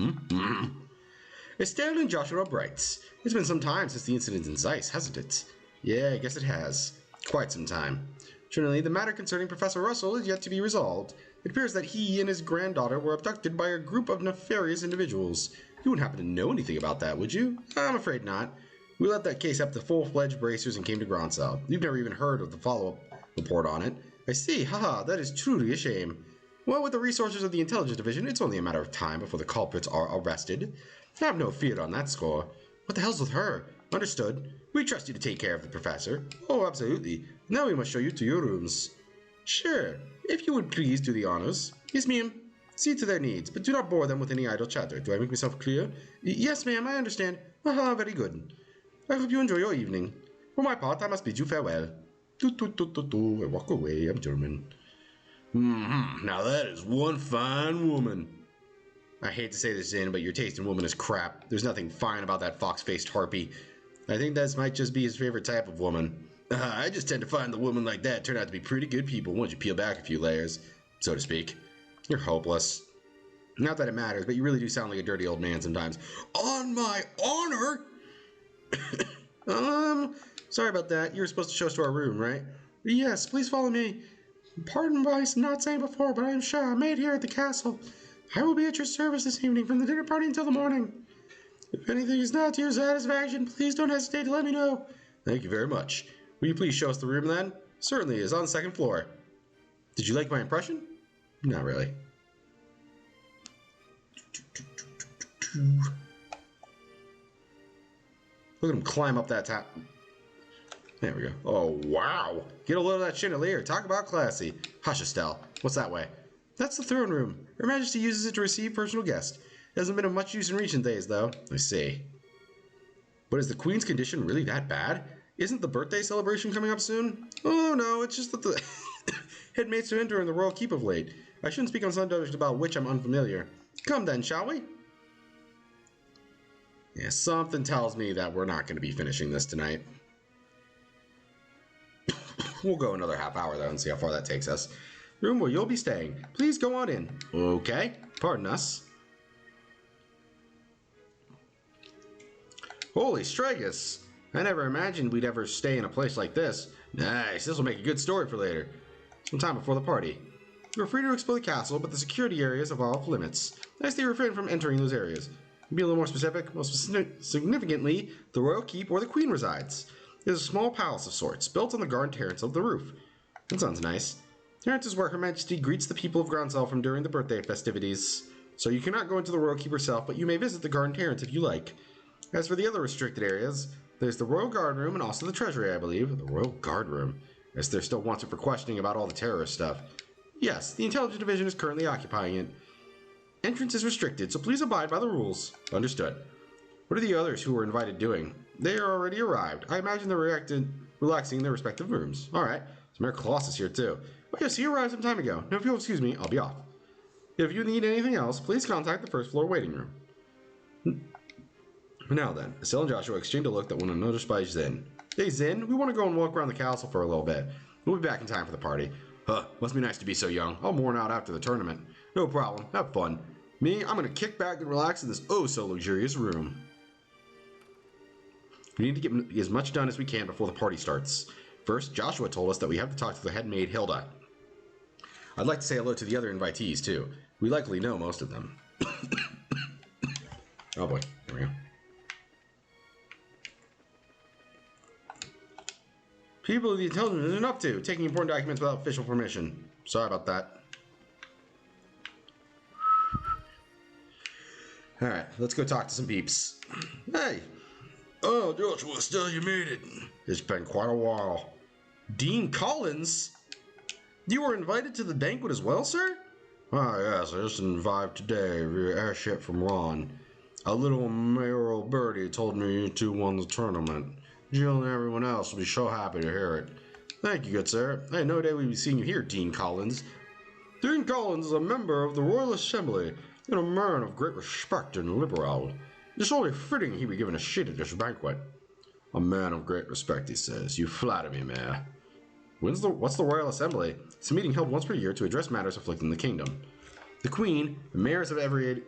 Estelle and Joshua Brights. It's been some time since the incident in Zeiss, hasn't it? Yeah, I guess it has. Quite some time. Generally, the matter concerning Professor Russell is yet to be resolved. It appears that he and his granddaughter were abducted by a group of nefarious individuals. You wouldn't happen to know anything about that, would you? I'm afraid not. We left that case up to full-fledged bracers and came to Gronsel. You've never even heard of the follow-up report on it. I see. Haha, that is truly a shame. Well, with the resources of the Intelligence Division, it's only a matter of time before the culprits are arrested. Have no fear on that score. What the hell's with her? Understood. We trust you to take care of the professor. Oh, absolutely. Now we must show you to your rooms. Sure. If you would please do the honors. Yes, ma'am. See to their needs, but do not bore them with any idle chatter. Do I make myself clear? Yes, ma'am, I understand. Aha, very good. I hope you enjoy your evening. For my part, I must bid you farewell. I walk away. I'm German. Now that is one fine woman. I hate to say this, Zin, but your taste in woman is crap. There's nothing fine about that fox-faced harpy. I think that might just be his favorite type of woman. I just tend to find the women like that turn out to be pretty good people once you peel back a few layers, so to speak. You're hopeless. Not that it matters, but you really do sound like a dirty old man sometimes. On my honor! Sorry about that. You were supposed to show us to our room, right? Yes, please follow me. Pardon my not saying before, but I am Shah, maid here at the castle. I will be at your service this evening from the dinner party until the morning. If anything is not to your satisfaction, please don't hesitate to let me know. Thank you very much. Will you please show us the room then? Certainly, it's on the second floor. Did you like my impression? Not really. Look at him climb up that top. There we go. Oh, wow. Get a load of that chandelier. Talk about classy. Hush, Estelle. What's that way? That's the throne room. Her Majesty uses it to receive personal guests. It hasn't been of much use in recent days, though. I see. But is the Queen's condition really that bad? Isn't the birthday celebration coming up soon? Oh, no, it's just that the headmates to enter in the royal keep of late. I shouldn't speak on subjects about which I'm unfamiliar. Come then, shall we? Yeah, something tells me that we're not going to be finishing this tonight. We'll go another half hour, though, and see how far that takes us. Room where you'll be staying. Please go on in. Okay. Pardon us. Holy Stragus! I never imagined we'd ever stay in a place like this. Nice. This will make a good story for later. Sometime before the party. You're free to explore the castle, but the security areas have off limits. I say refrain from entering those areas. Be a little more specific. Most significantly, the royal keep where the queen resides. It is a small palace of sorts, built on the garden terrace of the roof. That sounds nice. Terrace is where Her Majesty greets the people of Groundsel during the birthday festivities. So you cannot go into the royal keep herself, but you may visit the garden terrace if you like. As for the other restricted areas, there's the royal guard room and also the treasury, I believe. The royal guard room. As they're still wanted for questioning about all the terrorist stuff. Yes, the Intelligence Division is currently occupying it. Entrance is restricted, so please abide by the rules. Understood. What are the others who were invited doing? They are already arrived. I imagine they're relaxing in their respective rooms. Alright. So Mayor Colossus here too. Oh yes, he arrived some time ago. Now if you'll excuse me, I'll be off. If you need anything else, please contact the first floor waiting room. Now then, Estelle and Joshua exchanged a look that went unnoticed by Zin. Hey Zin, we want to go and walk around the castle for a little bit. We'll be back in time for the party. Huh, must be nice to be so young. I'll worn out after the tournament. No problem, have fun. Me, I'm gonna kick back and relax in this oh-so-luxurious room. We need to get as much done as we can before the party starts. First, Joshua told us that we have to talk to the head maid, Hilda. I'd like to say hello to the other invitees, too. We likely know most of them. Oh boy, there we go. People of the Intelligence isn't up to taking important documents without official permission. Sorry about that. Alright, let's go talk to some peeps. Hey! Oh, Joshua, still you made it. It's been quite a while. Dean Collins? You were invited to the banquet as well, sir? Ah, yes, I just arrived today via airship from Ron. A little mayoral birdie told me you two won the tournament. Jill and everyone else will be so happy to hear it. Thank you, good sir. I had no idea we'd be seeing you here, Dean Collins. Dean Collins is a member of the Royal Assembly and a man of great respect and liberality. It's only fitting he be given a seat at this banquet. A man of great respect, he says. You flatter me, Mayor. What's the Royal Assembly? It's a meeting held once per year to address matters afflicting the kingdom. The Queen, the mayors of every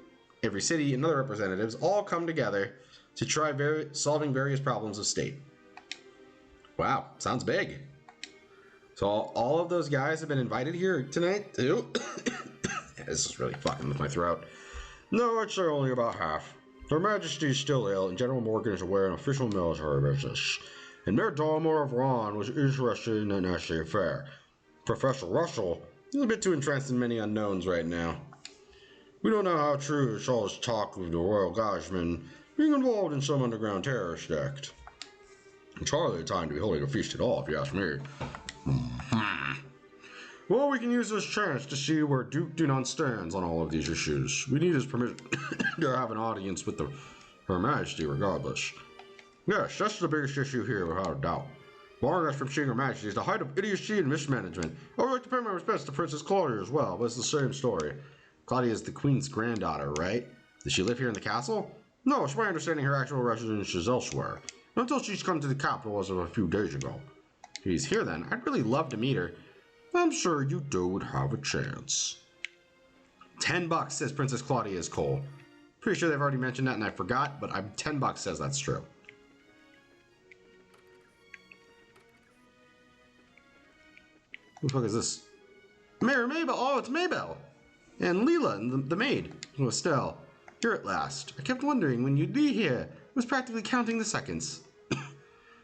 city, and other representatives all come together to try solving various problems of state. Wow, sounds big. So all of those guys have been invited here tonight, too? This is really fucking with my throat. No, I'd say only about half. Her Majesty is still ill, and General Morgan is away on official military business. And Mayor Dalmor of Ron was interested in an essay affair. Professor Russell is a bit too entrenched in many unknowns right now. We don't know how true is all this talk of the Royal Guardsmen being involved in some underground terrorist act. It's hardly the time to be holding a feast at all, if you ask me. Well, we can use this chance to see where Duke Dunon stands on all of these issues. We need his permission to have an audience with Her Majesty regardless. Yes, that's the biggest issue here, without a doubt. Barring us from seeing Her Majesty is the height of idiocy and mismanagement. I would like to pay my respects to Princess Claudia as well, but it's the same story. Claudia is the Queen's granddaughter, right? Does she live here in the castle? No, it's my understanding her actual residence is elsewhere. Until she's come to the capital as of a few days ago. If she's here then, I'd really love to meet her. I'm sure you two would have a chance. $10, says Princess Claudia is Cole. Pretty sure they've already mentioned that and I forgot, but $10 says that's true. Who the fuck is this? Mayor Mabel! Oh, it's Mabel! And Leela, and the maid. Oh, Estelle. Here at last. I kept wondering when you'd be here. I was practically counting the seconds.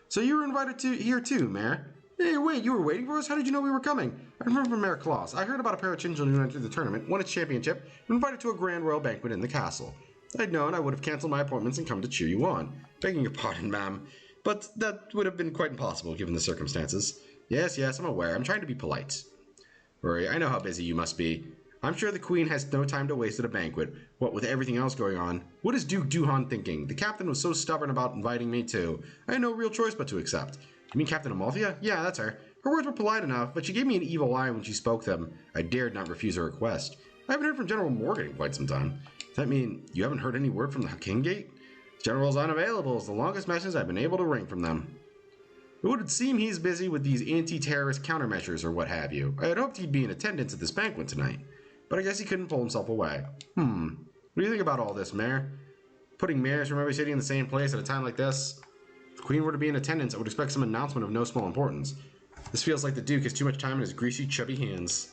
So you were invited here too, Mayor? Hey, wait, you were waiting for us? How did you know we were coming? I remember from Mayor Claus. I heard about a pair of children who entered the tournament, won its championship, and invited to a grand royal banquet in the castle. If I'd known, I would have canceled my appointments and come to cheer you on. Begging your pardon, ma'am. But that would have been quite impossible given the circumstances. Yes, I'm aware. I'm trying to be polite. Rory, I know how busy you must be. I'm sure the Queen has no time to waste at a banquet, what with everything else going on. What is Duke Duhan thinking? The captain was so stubborn about inviting me too. I had no real choice but to accept. You mean Captain Amalthea? Yeah, that's her. Her words were polite enough, but she gave me an evil eye when she spoke them. I dared not refuse her request. I haven't heard from General Morgan in quite some time. Does that mean you haven't heard any word from the Kingate? The General's unavailable is the longest message I've been able to wring from them. It would seem he's busy with these anti-terrorist countermeasures or what have you. I had hoped he'd be in attendance at this banquet tonight, but I guess he couldn't pull himself away. What do you think about all this, Mayor? Putting mayors from every city in the same place at a time like this? If the Queen were to be in attendance, I would expect some announcement of no small importance. This feels like the Duke has too much time in his greasy, chubby hands.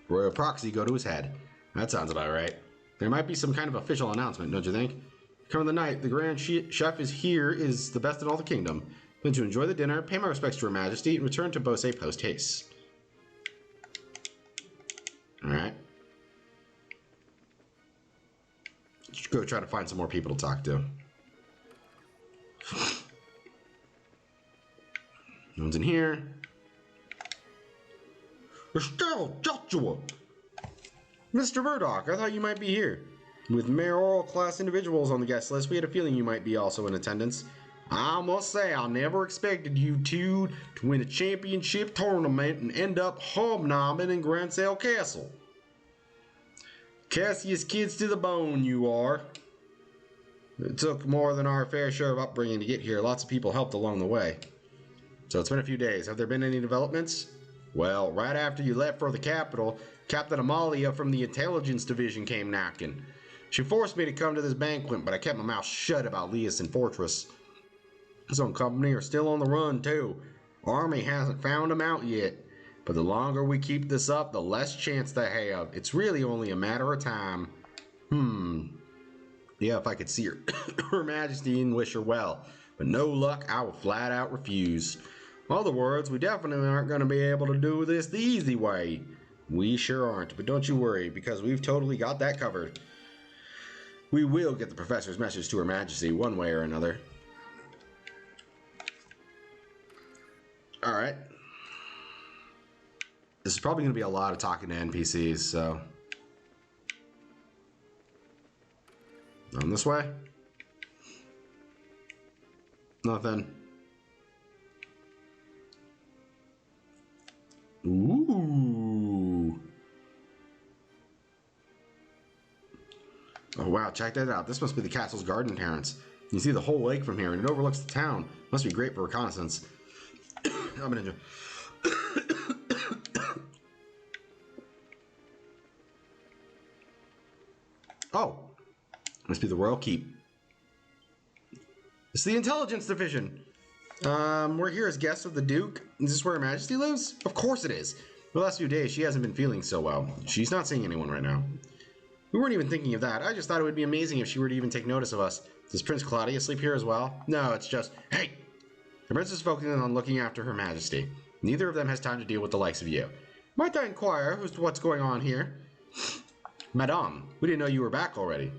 Royal proxy go to his head. That sounds about right. There might be some kind of official announcement, don't you think? Come the night, the Grand Chef is the best in all the kingdom. Then to enjoy the dinner, pay my respects to Her Majesty, and return to Beausset post haste. Alright. Let's go try to find some more people to talk to. No one's in here. Estelle, Joshua! Mr. Murdoch, I thought you might be here. With mayoral class individuals on the guest list, we had a feeling you might be also in attendance. I must say, I never expected you two to win a championship tournament and end up hobnobbing in Gransale Castle. Cassius kids to the bone, you are. It took more than our fair share of upbringing to get here. Lots of people helped along the way. So it's been a few days. Have there been any developments? Well, right after you left for the capital, Captain Amalia from the Intelligence Division came knocking. She forced me to come to this banquet, but I kept my mouth shut about Leosin Fortress. His own company are still on the run, too. Army hasn't found them out yet. But the longer we keep this up, the less chance they have. It's really only a matter of time. Yeah, if I could see Her Majesty and wish her well. But no luck, I will flat out refuse. In other words, we definitely aren't going to be able to do this the easy way. We sure aren't, but don't you worry, because we've totally got that covered. We will get the professor's message to Her Majesty one way or another. Alright. This is probably going to be a lot of talking to NPCs, so... On this way? Nothing. Ooh. Oh wow, check that out. This must be the castle's garden terrace. You see the whole lake from here, and it overlooks the town. Must be great for reconnaissance. I'm gonna enjoy. Oh, must be the Royal Keep. It's the Intelligence Division. We're here as guests of the Duke. Is this where Her Majesty lives? Of course it is. The last few days, she hasn't been feeling so well. She's not seeing anyone right now. We weren't even thinking of that. I just thought it would be amazing if she were to even take notice of us. Does Prince Claudia sleep here as well? No, it's just, hey! The prince is focusing on looking after Her Majesty. Neither of them has time to deal with the likes of you. Might I inquire what's going on here? Madame, we didn't know you were back already.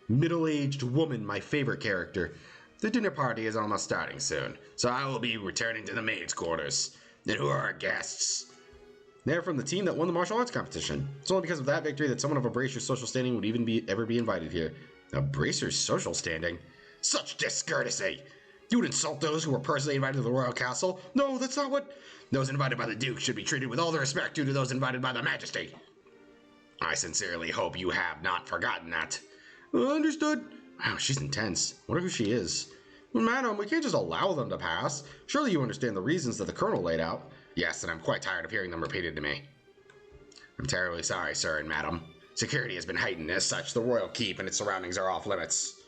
Middle-aged woman, my favorite character. The dinner party is almost starting soon, so I will be returning to the maids' quarters. And who are our guests? They're from the team that won the martial arts competition. It's only because of that victory that someone of a Bracer's social standing would even ever be invited here. A Bracer's social standing? Such discourtesy! You would insult those who were personally invited to the royal castle? No, that's not what... Those invited by the Duke should be treated with all the respect due to those invited by the Majesty. I sincerely hope you have not forgotten that. Understood. Wow, she's intense. Wonder who she is. Madam, we can't just allow them to pass. Surely you understand the reasons that the Colonel laid out. Yes, and I'm quite tired of hearing them repeated to me. I'm terribly sorry, sir and madam. Security has been heightened. As such, the royal keep and its surroundings are off limits.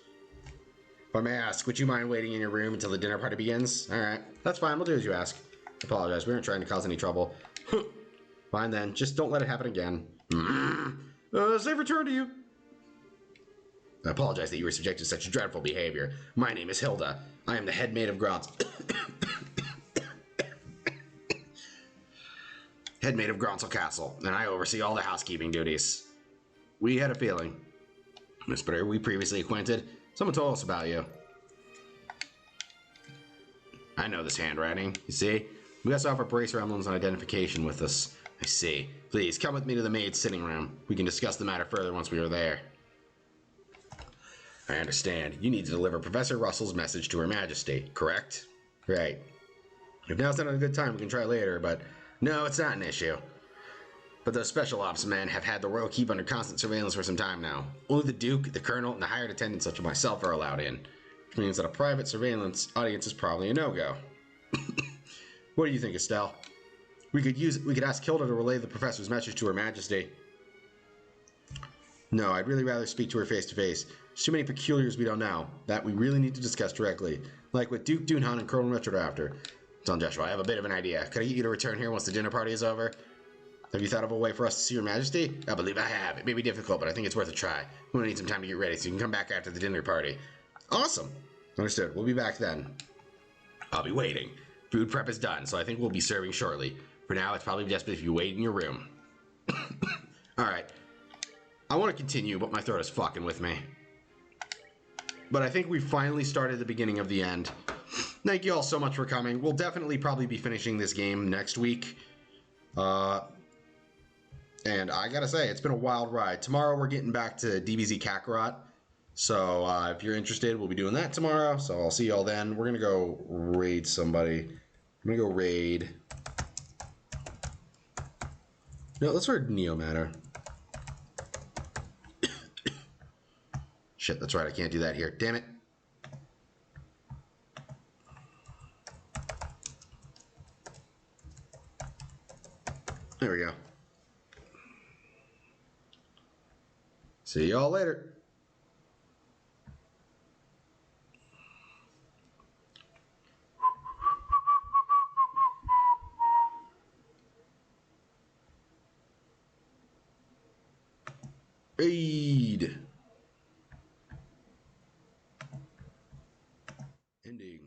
If I may ask, would you mind waiting in your room until the dinner party begins? Alright, that's fine. We'll do as you ask. I apologize. We weren't trying to cause any trouble. Fine then. Just don't let it happen again. Safe return to you. I apologize that you were subjected to such dreadful behavior. My name is Hilda. I am the head maid of Grons. Head maid of Gronsel Castle, and I oversee all the housekeeping duties. We had a feeling. Miss Britter, we previously acquainted. Someone told us about you. I know this handwriting. You see? We also offer Bracer emblems and identification with us. I see. Please, come with me to the maid's sitting room. We can discuss the matter further once we are there. I understand. You need to deliver Professor Russell's message to Her Majesty, correct? Right. If now's not a good time, we can try later, but... No, it's not an issue. But those special ops men have had the royal keep under constant surveillance for some time now. Only the Duke, the Colonel, and the hired attendants such as myself are allowed in. Which means that a private surveillance audience is probably a no-go. What do you think, Estelle? We could ask Hilda to relay the professor's message to Her Majesty. No, I'd really rather speak to her face to face. There's too many peculiars we don't know that we really need to discuss directly, like what Duke Dunhan and Colonel Richard are after. Son Joshua, I have a bit of an idea. Could I get you to return here once the dinner party is over? Have you thought of a way for us to see Your Majesty? I believe I have. It may be difficult, but I think it's worth a try. We'll need some time to get ready, so you can come back after the dinner party. Awesome. Understood. We'll be back then. I'll be waiting. Food prep is done, so I think we'll be serving shortly. For now, it's probably best if you wait in your room. Alright. I want to continue, but my throat is fucking with me. But I think we finally started the beginning of the end. Thank you all so much for coming. We'll definitely probably be finishing this game next week. And I gotta say, it's been a wild ride. Tomorrow we're getting back to DBZ Kakarot. So if you're interested, we'll be doing that tomorrow. So I'll see y'all then. We're gonna go raid somebody. I'm gonna go raid. No, let's raid Neomatter. Shit, that's right. I can't do that here. Damn it. There we go. See y'all later. Raid. Ending.